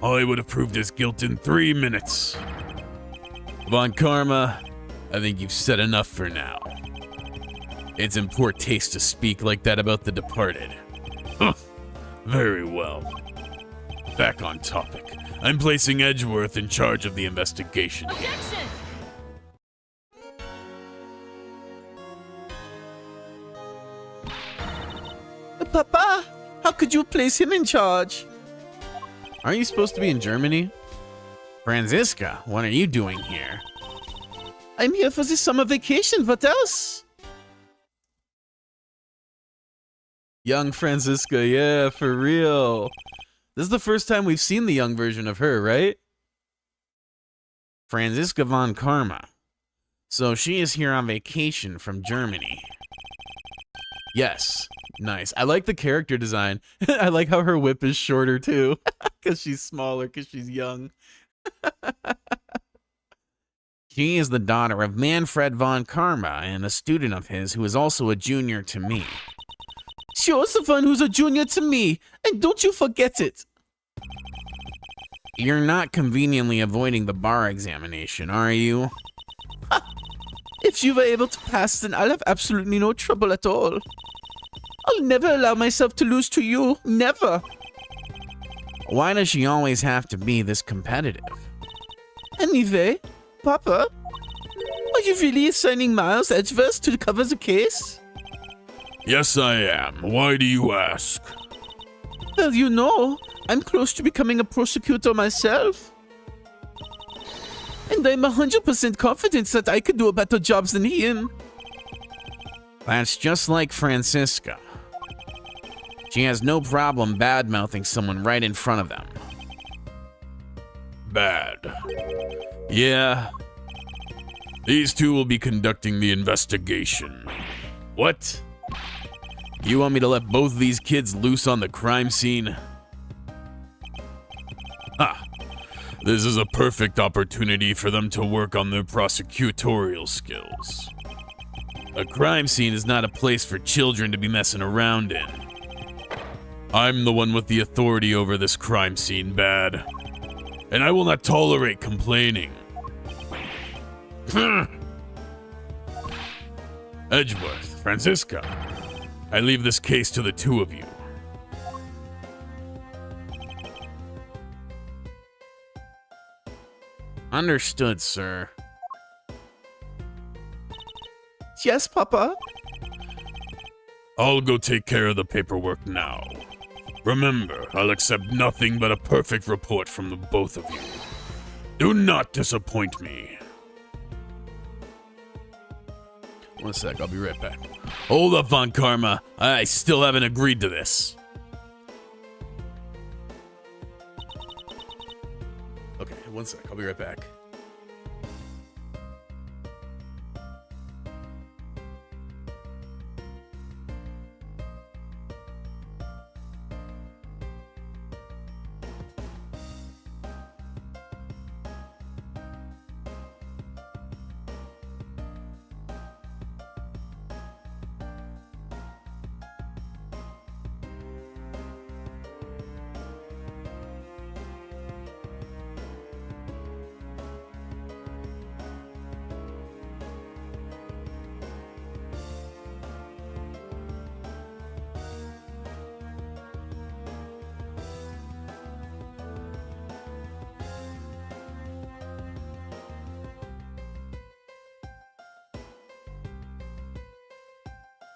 I would have proved his guilt in 3 minutes. Von Karma, I think you've said enough for now. It's in poor taste to speak like that about the departed. Huh. Very well. Back on topic. I'm placing Edgeworth in charge of the investigation here. Objection! Papa, how could you place him in charge? Aren't you supposed to be in Germany? Franziska, what are you doing here? I'm here for the summer vacation. What else? Young Franziska, yeah, for real. This is the first time we've seen the young version of her, right? Franziska von Karma. So she is here on vacation from Germany. Yes, nice. I like the character design. I like how her whip is shorter too, because she's smaller, because she's young. She is the daughter of Manfred von Karma and a student of his who is also a junior to me. She's the one who's a junior to me, and don't you forget it. You're not conveniently avoiding the bar examination, are you? If you were able to pass, then I'll have absolutely no trouble at all. I'll never allow myself to lose to you. Never. Why does she always have to be this competitive? Anyway, Papa, are you really assigning Miles Edgeworth to cover the case? Yes, I am. Why do you ask? Well, you know, I'm close to becoming a prosecutor myself. And I'm 100% confident that I could do a better job than him. That's just like Francisca. She has no problem bad-mouthing someone right in front of them. Bad. Yeah. These two will be conducting the investigation. What? You want me to let both these kids loose on the crime scene? Ha! This is a perfect opportunity for them to work on their prosecutorial skills. A crime scene is not a place for children to be messing around in. I'm the one with the authority over this crime scene, Bad. And I will not tolerate complaining. Edgeworth, Francisca, I leave this case to the two of you. Understood, sir. Yes, Papa. I'll go take care of the paperwork now. Remember, I'll accept nothing but a perfect report from the both of you. Do not disappoint me. One sec, I'll be right back. Hold up, Von Karma. I still haven't agreed to this. Okay, one sec, I'll be right back.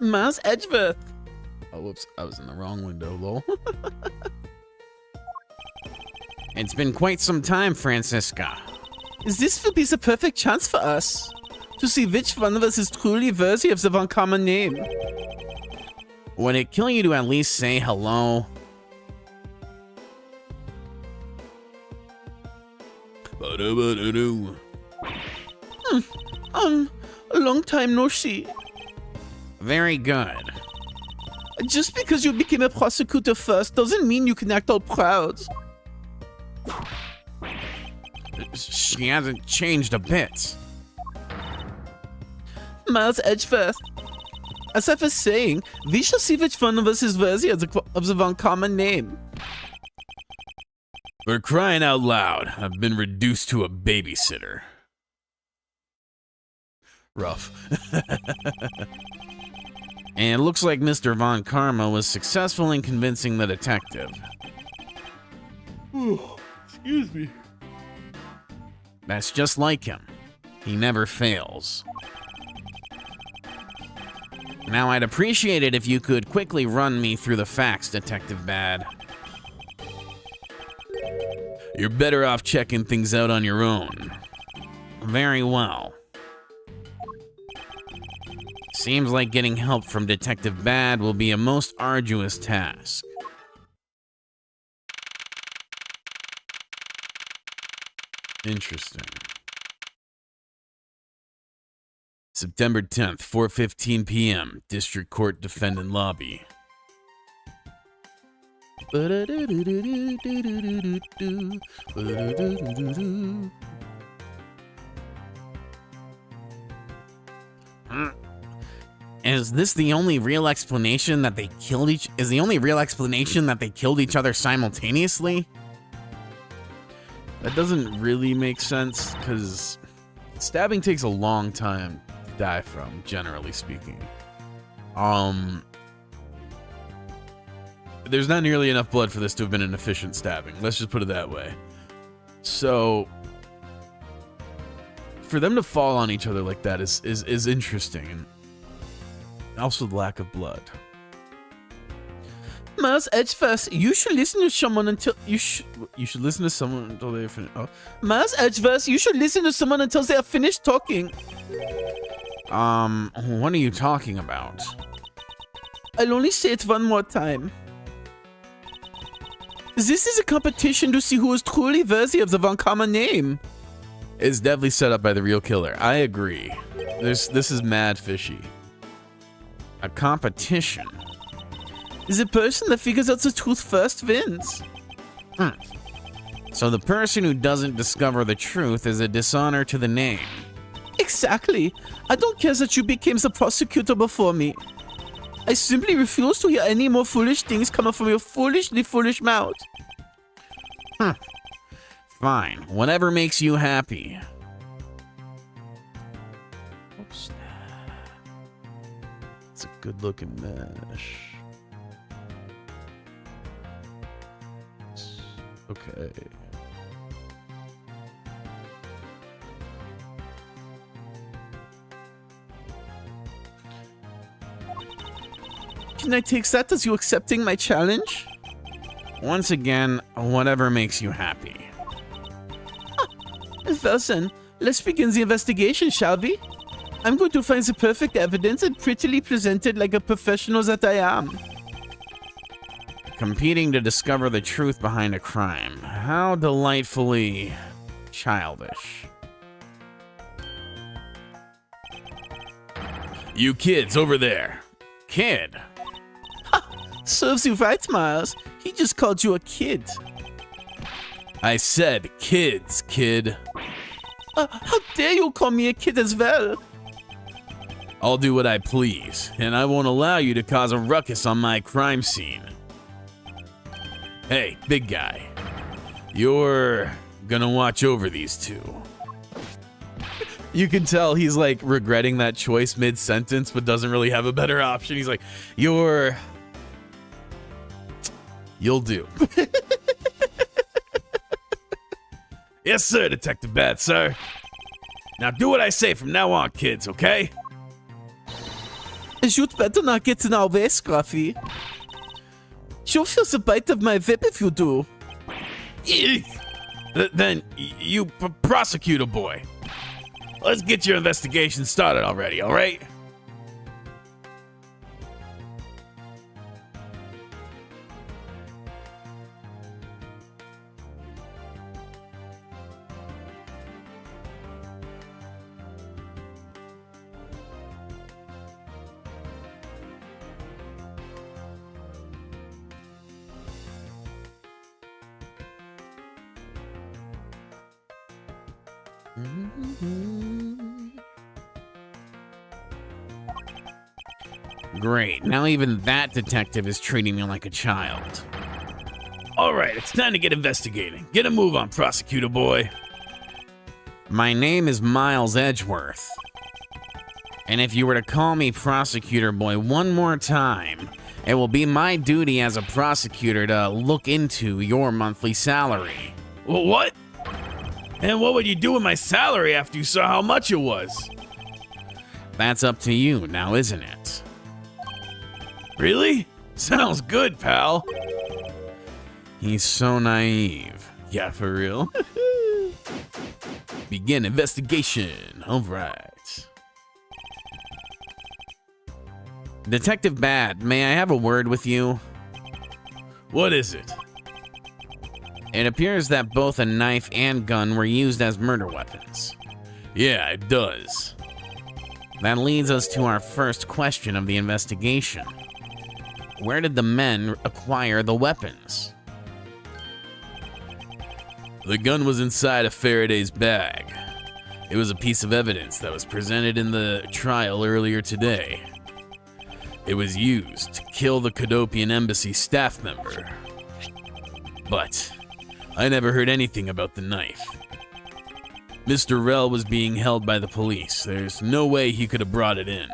Miles Edgeworth. Oh, whoops, I was in the wrong window, lol. It's been quite some time, Francisca. This will be the perfect chance for us to see which one of us is truly worthy of the Von Karma name. Would it kill you to at least say hello? A long time no see. Very good. Just because you became a prosecutor first doesn't mean you can act all proud. She hasn't changed a bit. Miles Edgeworth. As I was saying, we shall see which one of us is worthy of the Von Karma name. For crying out loud, I've been reduced to a babysitter. Rough. And it looks like Mr. Von Karma was successful in convincing the detective. Excuse me. That's just like him. He never fails. Now, I'd appreciate it if you could quickly run me through the facts, Detective Bad. You're better off checking things out on your own. Very well. Seems like getting help from Detective Bad will be a most arduous task. Interesting. September 10th, 4:15 p.m., District Court Defendant Lobby. Is this the only real explanation that they killed each? Is the only real explanation that they killed each other simultaneously? That doesn't really make sense, because stabbing takes a long time to die from, generally speaking. There's not nearly enough blood for this to have been an efficient stabbing. Let's just put it that way. So, for them to fall on each other like that is interesting, and also the lack of blood. Miles Edgeverse, you should listen to someone until you should listen to someone until they finish. Oh. Miles Edgeverse, you should listen to someone until they are finished talking. What are you talking about? I'll only say it one more time. This is a competition to see who is truly worthy of the Von Karma name. It's definitely set up by the real killer. I agree. This is mad fishy. A competition. The person that figures out the truth first wins. So the person who doesn't discover the truth is a dishonor to the name. Exactly. I don't care that you became the prosecutor before me. I simply refuse to hear any more foolish things coming from your foolishly foolish mouth. Fine. Whatever makes you happy. Oops. It's a good looking mesh. Okay. Can I take that as you accepting my challenge? Once again, whatever makes you happy. Well then, let's begin the investigation, shall we? I'm going to find the perfect evidence and prettily present it like a professional that I am. Competing to discover the truth behind a crime. How delightfully childish. You kids over there. Kid. Serves you right, Miles. He just called you a kid. I said kids, kid. How dare you call me a kid as well? I'll do what I please, and I won't allow you to cause a ruckus on my crime scene. Hey, big guy. You're gonna watch over these two. You can tell he's like regretting that choice mid-sentence, but doesn't really have a better option. He's like, you'll do. Yes, sir, Detective Bad, sir. Now do what I say from now on, kids, okay? You'd better not get in our way, Scruffy. You'll feel the bite of my whip if you do. Eek. Then, you prosecutor boy. Let's get your investigation started already, all right? Great. Now even that detective is treating me like a child. All right, it's time to get investigating. Get a move on, prosecutor boy. My name is Miles Edgeworth. And if you were to call me prosecutor boy one more time, it will be my duty as a prosecutor to look into your monthly salary. Well, what? And what would you do with my salary after you saw how much it was? That's up to you now, isn't it? Really? Sounds good, pal. He's so naive. Yeah, for real. Begin investigation. All right. Detective Bad, may I have a word with you? What is it? It appears that both a knife and gun were used as murder weapons. Yeah, it does. That leads us to our first question of the investigation. Where did the men acquire the weapons? The gun was inside of Faraday's bag. It was a piece of evidence that was presented in the trial earlier today. It was used to kill the Cadopian Embassy staff member. But I never heard anything about the knife. Mr. Rell was being held by the police. There's no way he could have brought it in.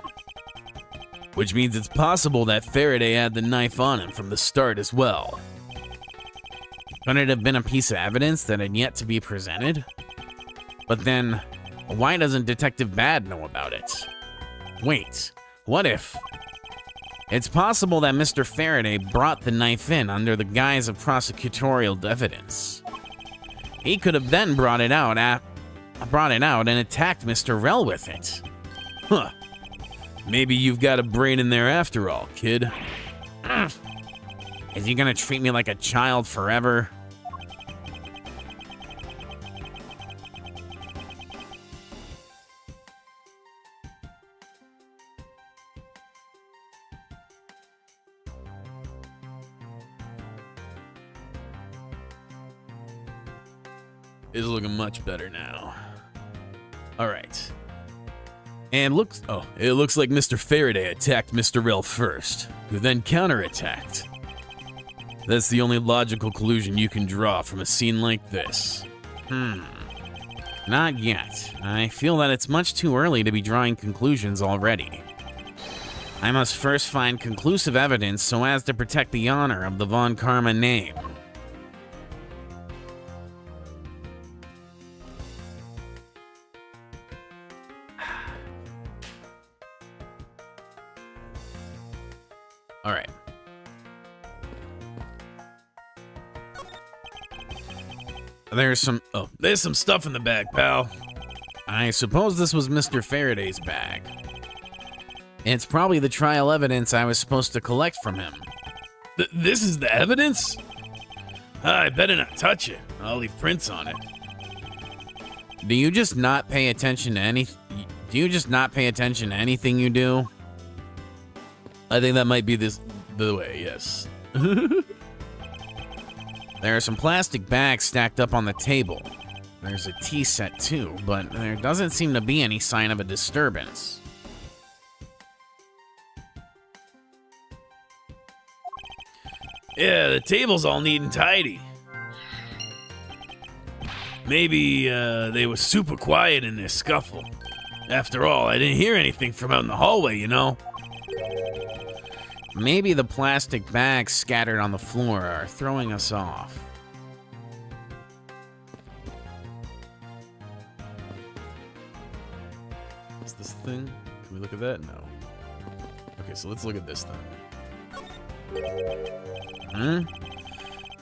Which means it's possible that Faraday had the knife on him from the start as well. Could it have been a piece of evidence that had yet to be presented? But then, why doesn't Detective Bad know about it? Wait, what if... It's possible that Mr. Faraday brought the knife in under the guise of prosecutorial evidence. He could have then brought it out and attacked Mr. Rel with it. Huh. Maybe you've got a brain in there after all, kid. Is he gonna treat me like a child forever? Is looking much better now. All right. And it looks like Mr. Faraday attacked Mr. Rel first, who then counterattacked. That's the only logical conclusion you can draw from a scene like this. Not yet. I feel that it's much too early to be drawing conclusions already. I must first find conclusive evidence so as to protect the honor of the Von Karma name. All right. There's some stuff in the bag, pal. I suppose this was Mr. Faraday's bag. It's probably the trial evidence I was supposed to collect from him. This is the evidence? I better not touch it. I'll leave prints on it. Do you just not pay attention to anything you do? I think that might be the way, yes. There are some plastic bags stacked up on the table. There's a tea set too, but there doesn't seem to be any sign of a disturbance. Yeah, the table's all neat and tidy. Maybe they were super quiet in their scuffle. After all, I didn't hear anything from out in the hallway, you know? Maybe the plastic bags scattered on the floor are throwing us off. What's this thing? Can we look at that? No. Okay, so let's look at this thing.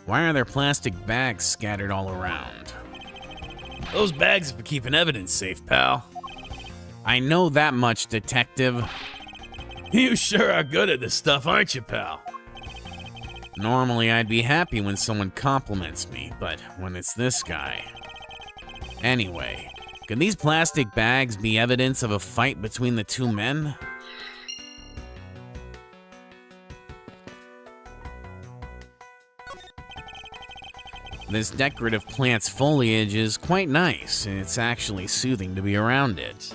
Why are there plastic bags scattered all around? Those bags are for keeping evidence safe, pal. I know that much, detective. You sure are good at this stuff, aren't you, pal? Normally, I'd be happy when someone compliments me, but when it's this guy. Anyway, could these plastic bags be evidence of a fight between the two men? This decorative plant's foliage is quite nice, and it's actually soothing to be around it.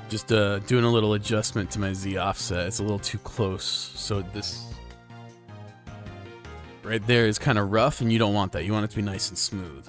Just doing a little adjustment to my Z offset. It's a little too close. So this right there is kind of rough, and you don't want that. You want it to be nice and smooth.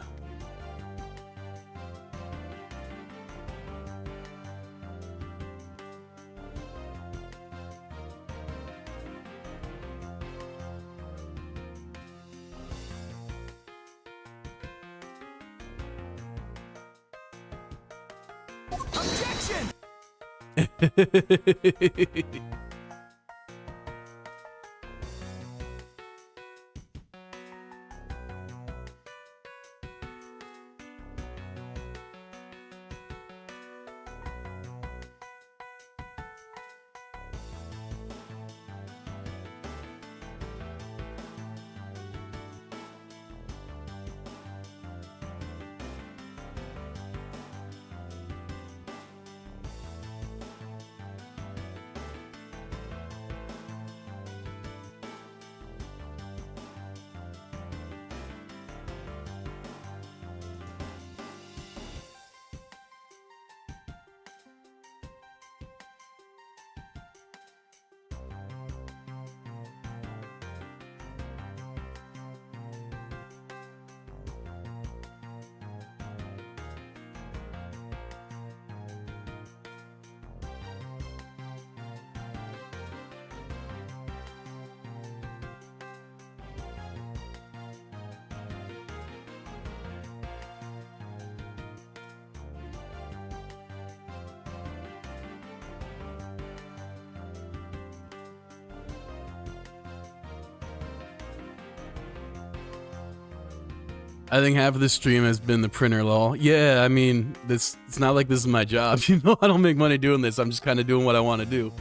I think half of the stream has been the printer lol. Yeah, I mean, it's not like this is my job. You know, I don't make money doing this. I'm just kind of doing what I want to do.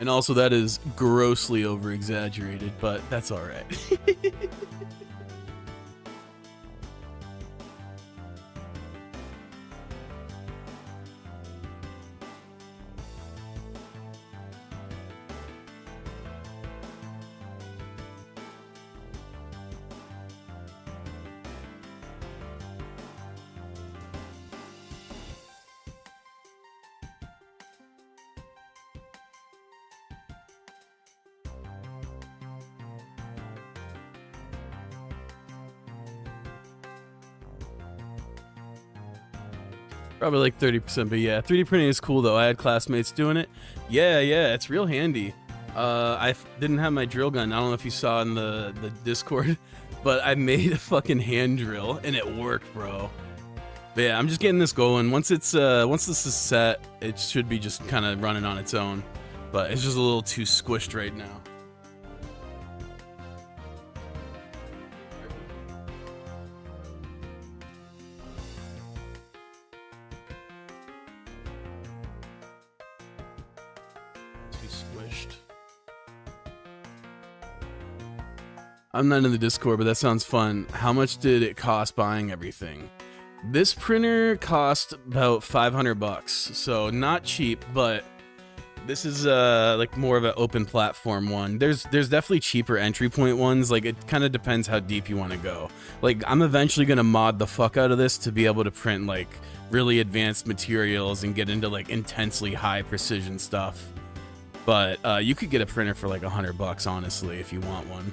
And also, that is grossly over-exaggerated, but that's all right. Probably like 30%, but yeah, 3D printing is cool though. I had classmates doing it. Yeah, it's real handy. Didn't have my drill gun. I don't know if you saw in the Discord, but I made a fucking hand drill and it worked, bro. But yeah, I'm just getting this going. Once this is set, it should be just kind of running on its own. But it's just a little too squished right now. I'm not in the Discord, but that sounds fun. How much did it cost buying everything? This printer cost about 500 bucks, so not cheap, but this is like more of an open platform one. There's definitely cheaper entry point ones. Like, it kind of depends how deep you want to go. Like, I'm eventually gonna mod the fuck out of this to be able to print like really advanced materials and get into like intensely high precision stuff. But you could get a printer for like 100 bucks, honestly, if you want one.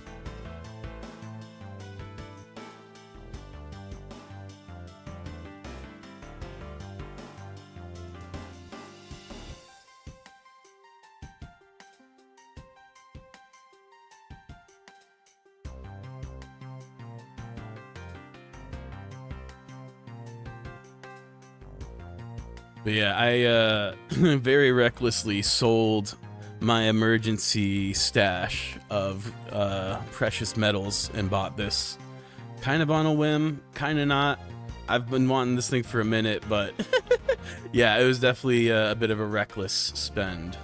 But yeah, I very recklessly sold my emergency stash of precious metals and bought this. Kind of on a whim, kind of not. I've been wanting this thing for a minute, but yeah, it was definitely a bit of a reckless spend.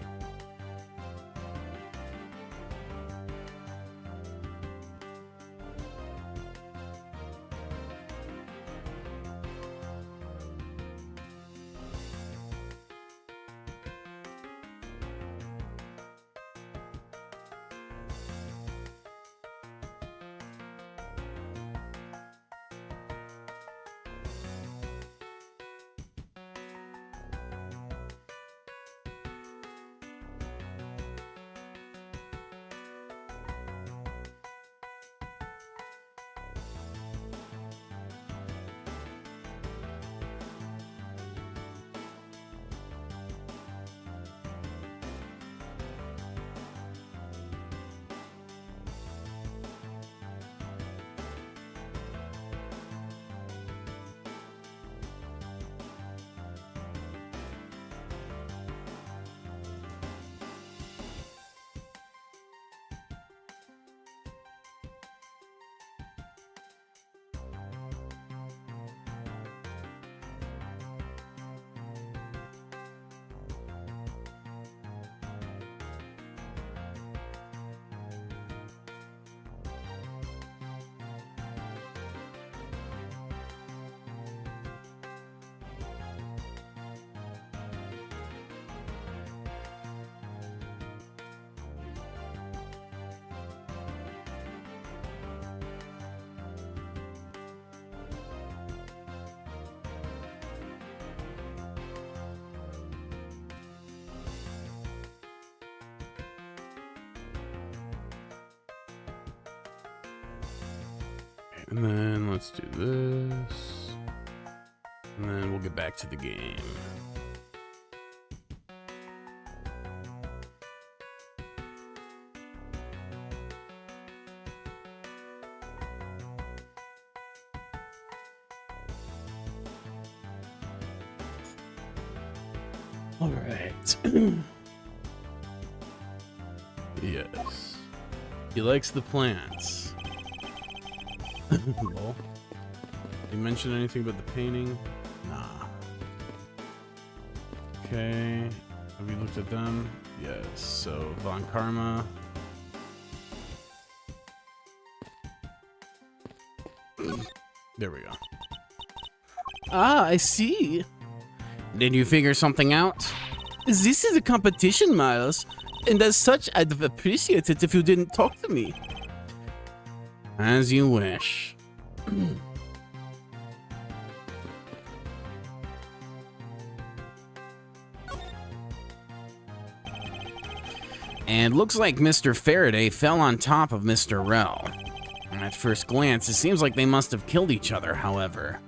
And then let's do this. And then we'll get back to the game. All right. Yes. He likes the plants. Lol. Did you mention anything about the painting? Nah. Okay. Have we looked at them? Yes. So, Von Karma. There we go. Ah, I see. Did you figure something out? This is a competition, Miles. And as such, I'd appreciate it if you didn't talk to me. As you wish. And looks like Mr. Faraday fell on top of Mr. Rel. At first glance, it seems like they must have killed each other, however.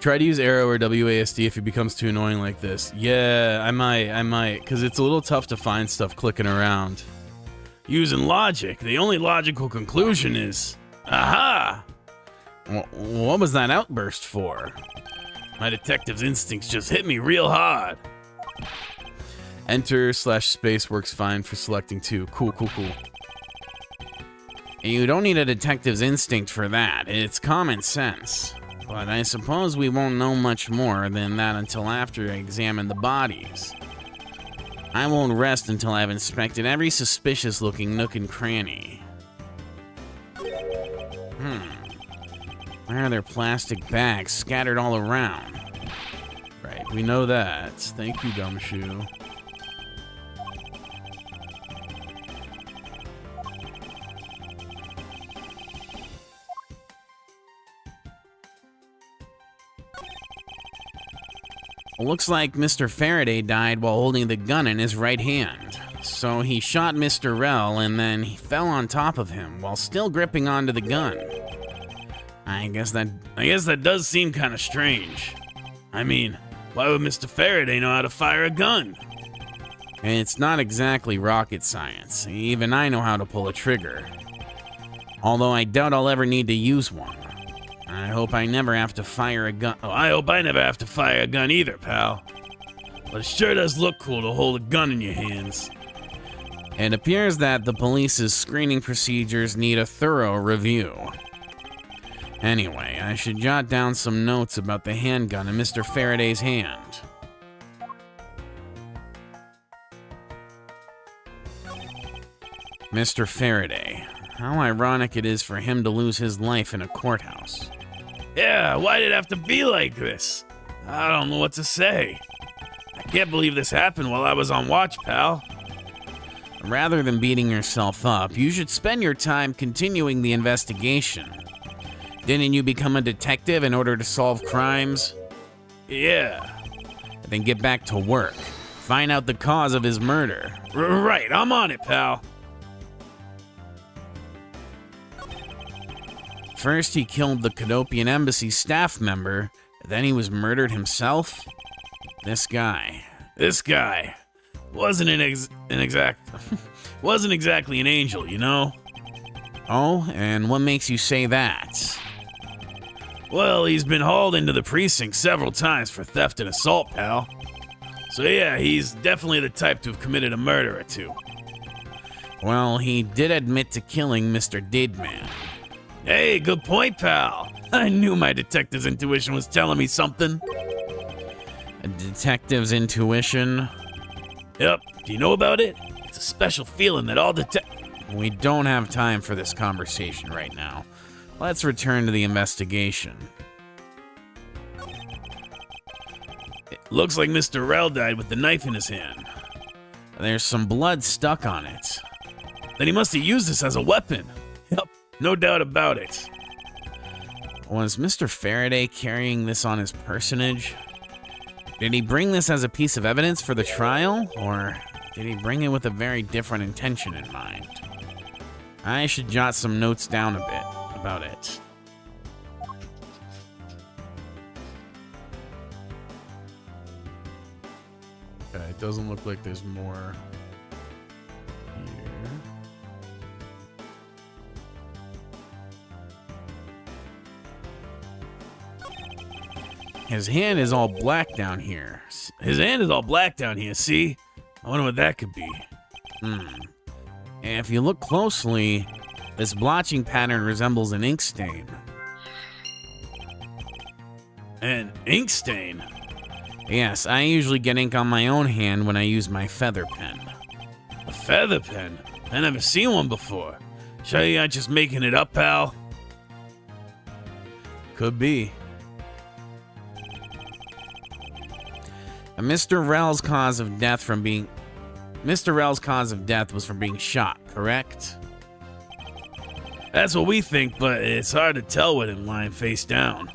Try to use arrow or WASD if it becomes too annoying like this. Yeah, I might, because it's a little tough to find stuff clicking around. Using logic, the only logical conclusion is, aha! What was that outburst for? My detective's instincts just hit me real hard. Enter/space works fine for selecting two. Cool. You don't need a detective's instinct for that. It's common sense. But I suppose we won't know much more than that until after I examine the bodies. I won't rest until I've inspected every suspicious-looking nook and cranny. Why are there plastic bags scattered all around? Right, we know that. Thank you, Gumshoe. Looks like Mr. Faraday died while holding the gun in his right hand. So he shot Mr. Rel and then he fell on top of him while still gripping onto the gun. I guess that does seem kind of strange. I mean, why would Mr. Faraday know how to fire a gun? It's not exactly rocket science. Even I know how to pull a trigger. Although I doubt I'll ever need to use one. I hope I never have to fire a gun. Oh, I hope I never have to fire a gun either, pal. But it sure does look cool to hold a gun in your hands. It appears that the police's screening procedures need a thorough review. Anyway, I should jot down some notes about the handgun in Mr. Faraday's hand. Mr. Faraday. How ironic it is for him to lose his life in a courthouse. Yeah, why did it have to be like this? I don't know what to say. I can't believe this happened while I was on watch, pal. Rather than beating yourself up, you should spend your time continuing the investigation. Didn't you become a detective in order to solve crimes? Yeah. Then get back to work. Find out the cause of his murder. Right, I'm on it, pal. First, he killed the Cadopian Embassy staff member, then he was murdered himself? This guy wasn't wasn't exactly an angel, you know? Oh, and what makes you say that? Well, he's been hauled into the precinct several times for theft and assault, pal. So yeah, he's definitely the type to have committed a murder or two. Well, he did admit to killing Mr. Didman. Hey, good point, pal. I knew my detective's intuition was telling me something. A detective's intuition? Yep. Do you know about it? It's a special feeling that all We don't have time for this conversation right now. Let's return to the investigation. It looks like Mr. Rel died with the knife in his hand. There's some blood stuck on it. Then he must have used this as a weapon. Yep. No doubt about it. Was Mr. Faraday carrying this on his personage? Did he bring this as a piece of evidence for the trial, or did he bring it with a very different intention in mind? I should jot some notes down a bit about it. Okay, it doesn't look like there's more here. his hand is all black down here. His hand is all black down here, see? I wonder what that could be. And if you look closely, this blotching pattern resembles an ink stain. An ink stain? Yes, I usually get ink on my own hand when I use my feather pen. A feather pen? I never seen one before. Sure you're not just making it up, pal? Could be. Mr. Rel's cause of death was from being shot, correct? That's what we think, but it's hard to tell with him lying face down.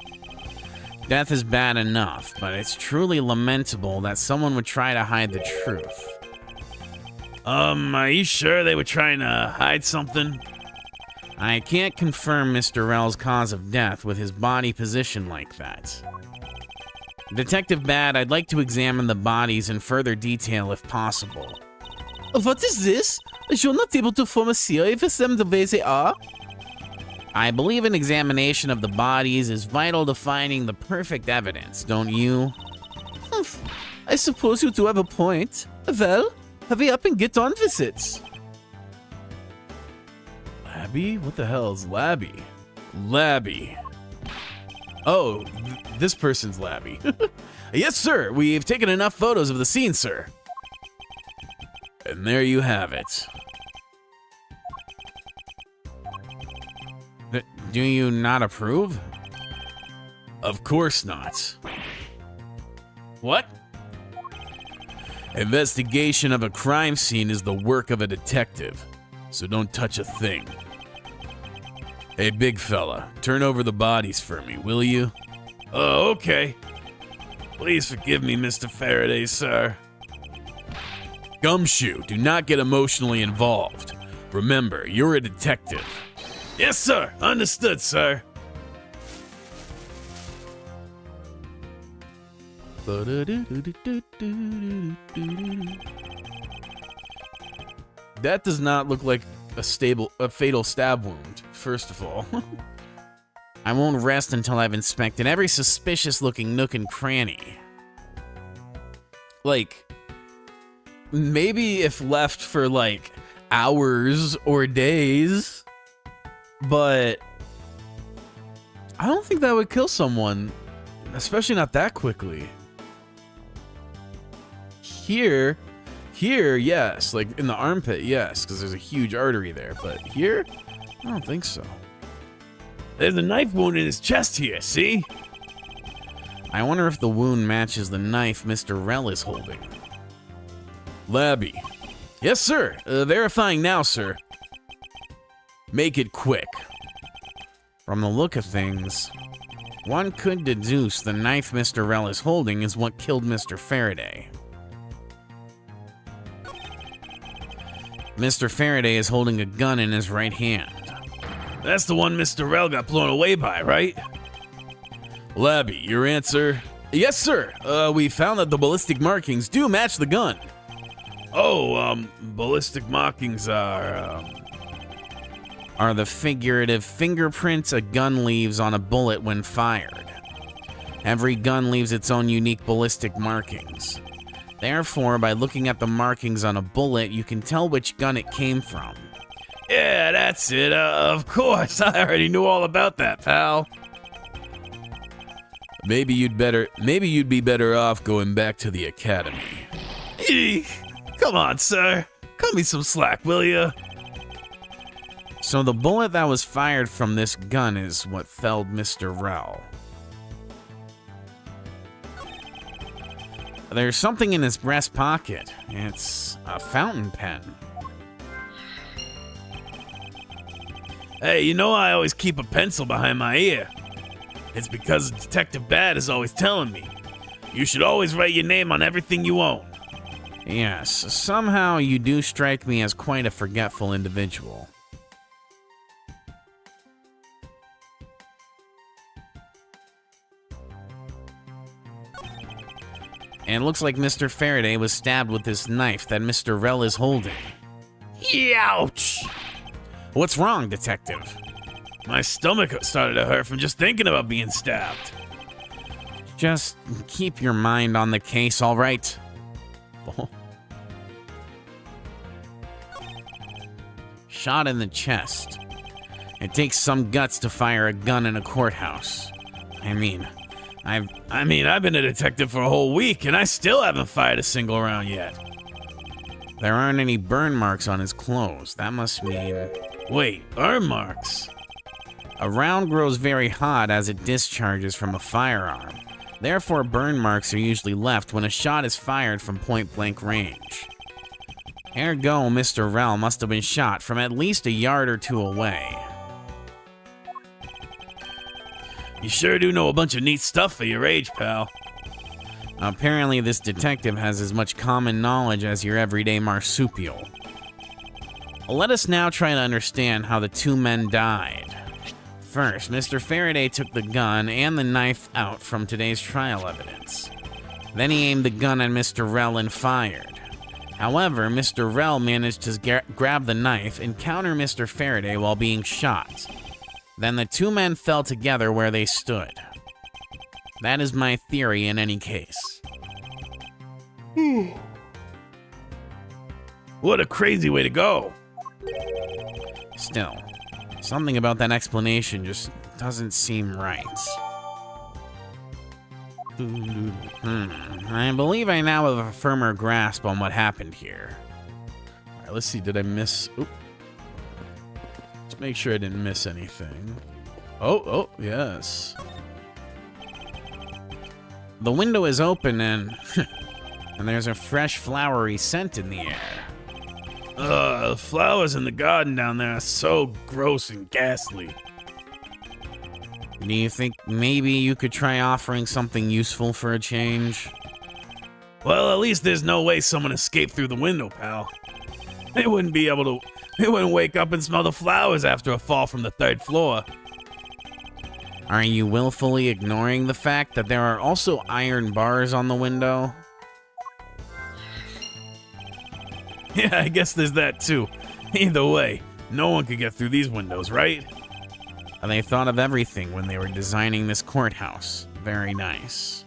Death is bad enough, but it's truly lamentable that someone would try to hide the truth. Are you sure they were trying to hide something? I can't confirm Mr. Rel's cause of death with his body positioned like that. Detective Bad, I'd like to examine the bodies in further detail if possible. What is this? You're not able to form a theory of them the way they are? I believe an examination of the bodies is vital to finding the perfect evidence, don't you? I suppose you do have a point. Well, hurry up and get on with it. Labby? What the hell is Labby? Labby. Oh, this person's Labby. Yes, sir. We've taken enough photos of the scene, sir. And there you have it. Do you not approve? Of course not. What? Investigation of a crime scene is the work of a detective, so don't touch a thing. Hey, big fella, turn over the bodies for me, will you? Oh, okay. Please forgive me, Mr. Faraday, sir. Gumshoe, do not get emotionally involved. Remember, you're a detective. Yes, sir. Understood, sir. That does not look like a fatal stab wound, first of all. I won't rest until I've inspected every suspicious-looking nook and cranny. Like, maybe if left for, like, hours or days, but I don't think that would kill someone, especially not that quickly. Here, yes, like in the armpit, yes, because there's a huge artery there, but here, I don't think so. There's a knife wound in his chest here, see? I wonder if the wound matches the knife Mr. Rel is holding. Labby. Yes, sir. Verifying now, sir. Make it quick. From the look of things, one could deduce the knife Mr. Rel is holding is what killed Mr. Faraday. Mr. Faraday is holding a gun in his right hand. That's the one Mr. Rel got blown away by, right? Labby, your answer? Yes, sir. We found that the ballistic markings do match the gun. Oh, ballistic markings are the figurative fingerprints a gun leaves on a bullet when fired. Every gun leaves its own unique ballistic markings. Therefore, by looking at the markings on a bullet, you can tell which gun it came from. Yeah, that's it. Of course, I already knew all about that, pal. Maybe you'd be better off going back to the academy. Eek. Come on, sir. Cut me some slack, will ya? So the bullet that was fired from this gun is what felled Mr. Rel. There's something in his breast pocket. It's a fountain pen. Hey, you know I always keep a pencil behind my ear. It's because Detective Bad is always telling me. You should always write your name on everything you own. Yes, somehow you do strike me as quite a forgetful individual. And it looks like Mr. Faraday was stabbed with this knife that Mr. Rel is holding. Ouch! What's wrong, Detective? My stomach started to hurt from just thinking about being stabbed. Just keep your mind on the case, all right? Shot in the chest. It takes some guts to fire a gun in a courthouse. I've been a detective for a whole week, and I still haven't fired a single round yet. There aren't any burn marks on his clothes. That must mean... Wait, burn marks? A round grows very hot as it discharges from a firearm. Therefore, burn marks are usually left when a shot is fired from point-blank range. Ergo, Mr. Rel must have been shot from at least a yard or two away. You sure do know a bunch of neat stuff for your age, pal. Apparently, this detective has as much common knowledge as your everyday marsupial. Let us now try to understand how the two men died. First, Mr. Faraday took the gun and the knife out from today's trial evidence. Then he aimed the gun at Mr. Rel and fired. However, Mr. Rel managed to grab the knife and counter Mr. Faraday while being shot. Then the two men fell together where they stood. That is my theory in any case. What a crazy way to go. Still, something about that explanation just doesn't seem right. I believe I now have a firmer grasp on what happened here. All right, let's see. Did I miss? Oop. Let's make sure I didn't miss anything. Oh, yes. The window is open and and there's a fresh flowery scent in the air. The flowers in the garden down there are so gross and ghastly. Do you think maybe you could try offering something useful for a change? Well, at least there's no way someone escaped through the window, pal. They wouldn't wake up and smell the flowers after a fall from the 3rd floor. Are you willfully ignoring the fact that there are also iron bars on the window? Yeah, I guess there's that too. Either way, no one could get through these windows, right? They thought of everything when they were designing this courthouse. Very nice.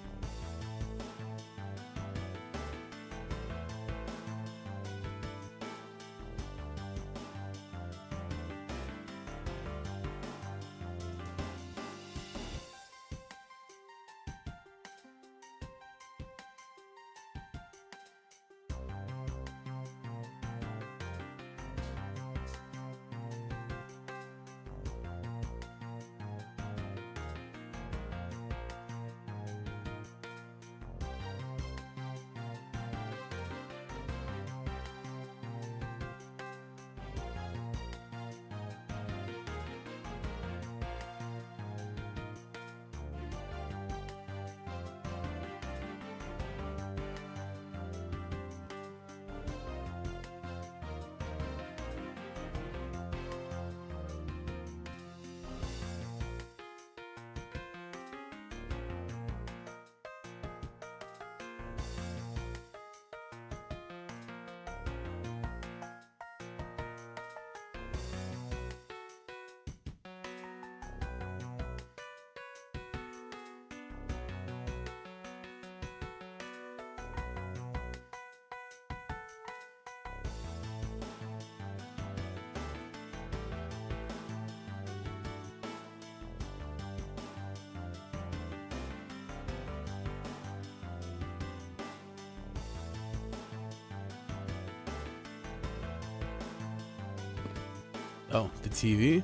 Oh, the TV?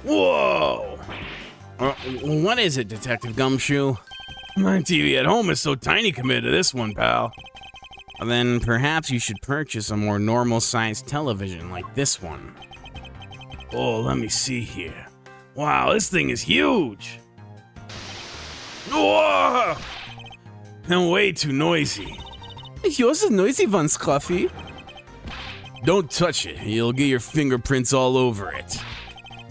Whoa! What is it, Detective Gumshoe? My TV at home is so tiny compared to this one, pal. Then perhaps you should purchase a more normal-sized television like this one. Oh, let me see here. Wow, this thing is huge. Whoa! And way too noisy. Yours is noisy one, Scruffy. Don't touch it. You'll get your fingerprints all over it.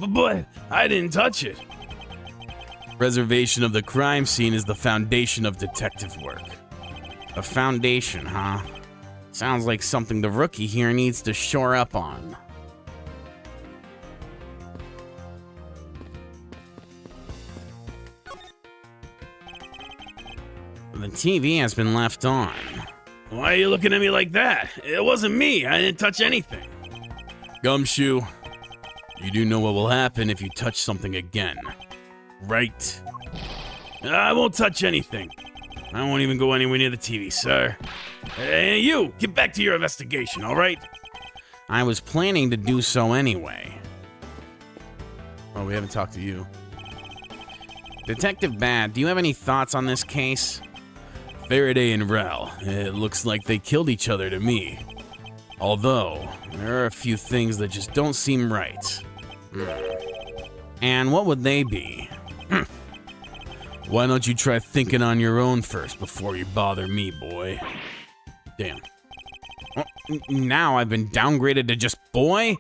But I didn't touch it. Preservation of the crime scene is the foundation of detective work. A foundation, huh? Sounds like something the rookie here needs to shore up on. The TV has been left on. Why are you looking at me like that? It wasn't me. I didn't touch anything. Gumshoe, you do know what will happen if you touch something again, right? I won't touch anything. I won't even go anywhere near the TV, sir. Hey, you, get back to your investigation, all right? I was planning to do so anyway. Oh, we haven't talked to you. Detective Bad, do you have any thoughts on this case? Faraday and Ral, it looks like they killed each other to me. Although, there are a few things that just don't seem right. And what would they be? Why don't you try thinking on your own first before you bother me, boy? Damn. Oh, now I've been downgraded to just boy?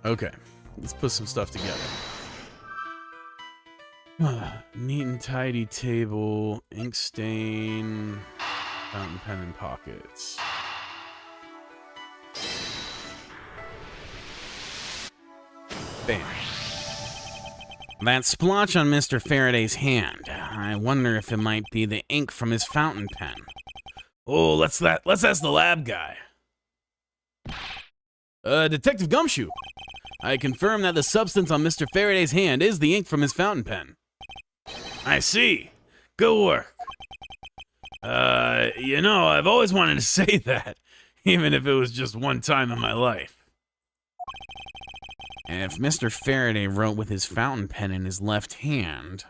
Okay, let's put some stuff together. Neat and tidy table, ink stain, fountain pen in pockets. Bam. That splotch on Mr. Faraday's hand. I wonder if it might be the ink from his fountain pen. Oh, let's ask the lab guy. Detective Gumshoe, I confirm that the substance on Mr. Faraday's hand is the ink from his fountain pen. I see. Good work. You know, I've always wanted to say that, even if it was just one time in my life. And if Mr. Faraday wrote with his fountain pen in his left hand,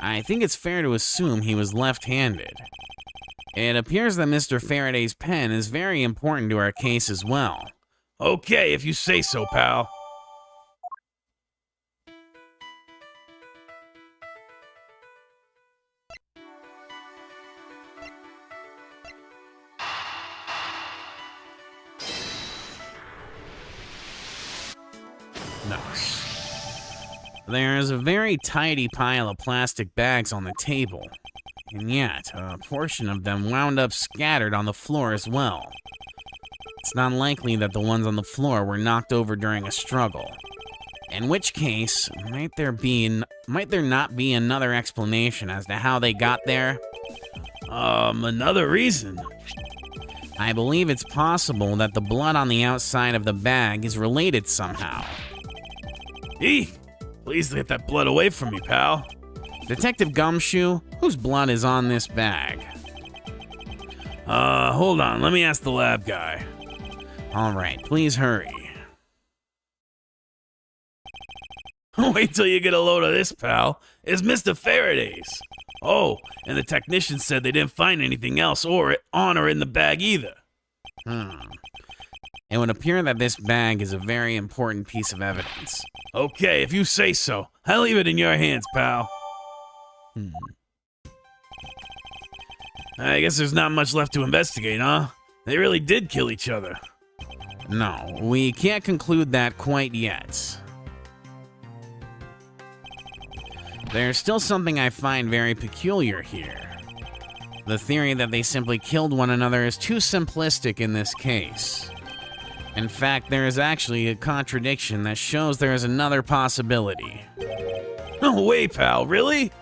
I think it's fair to assume he was left-handed. It appears that Mr. Faraday's pen is very important to our case as well. Okay, if you say so, pal. Nice. There's a very tidy pile of plastic bags on the table, and yet a portion of them wound up scattered on the floor as well. It's not likely that the ones on the floor were knocked over during a struggle. In which case, might there not be another explanation as to how they got there? Another reason. I believe it's possible that the blood on the outside of the bag is related somehow. Eek! Please get that blood away from me, pal. Detective Gumshoe, whose blood is on this bag? Hold on, let me ask the lab guy. All right, please hurry. Wait till you get a load of this, pal. It's Mr. Faraday's. Oh, and the technician said they didn't find anything else on or in the bag either. It would appear that this bag is a very important piece of evidence. Okay, if you say so. I'll leave it in your hands, pal. I guess there's not much left to investigate, huh? They really did kill each other. No, we can't conclude that quite yet. There's still something I find very peculiar here. The theory that they simply killed one another is too simplistic in this case. In fact, there is actually a contradiction that shows there is another possibility. No way, pal, really?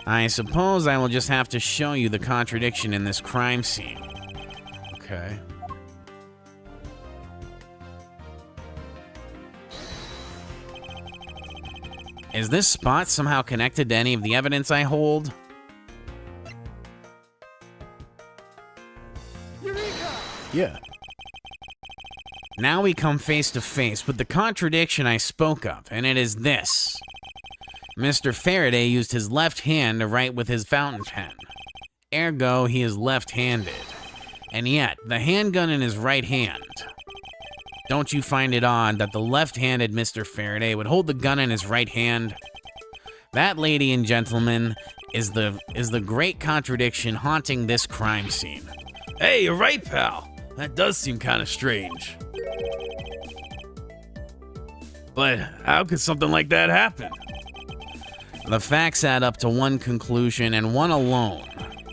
I suppose I will just have to show you the contradiction in this crime scene. Okay. Is this spot somehow connected to any of the evidence I hold? Yeah. Now we come face to face with the contradiction I spoke of, and it is this. Mr. Faraday used his left hand to write with his fountain pen. Ergo, he is left-handed. And yet, the handgun in his right hand. Don't you find it odd that the left-handed Mr. Faraday would hold the gun in his right hand? That, ladies and gentlemen, is the great contradiction haunting this crime scene. Hey, you're right, pal. That does seem kind of strange. But how could something like that happen? The facts add up to one conclusion and one alone.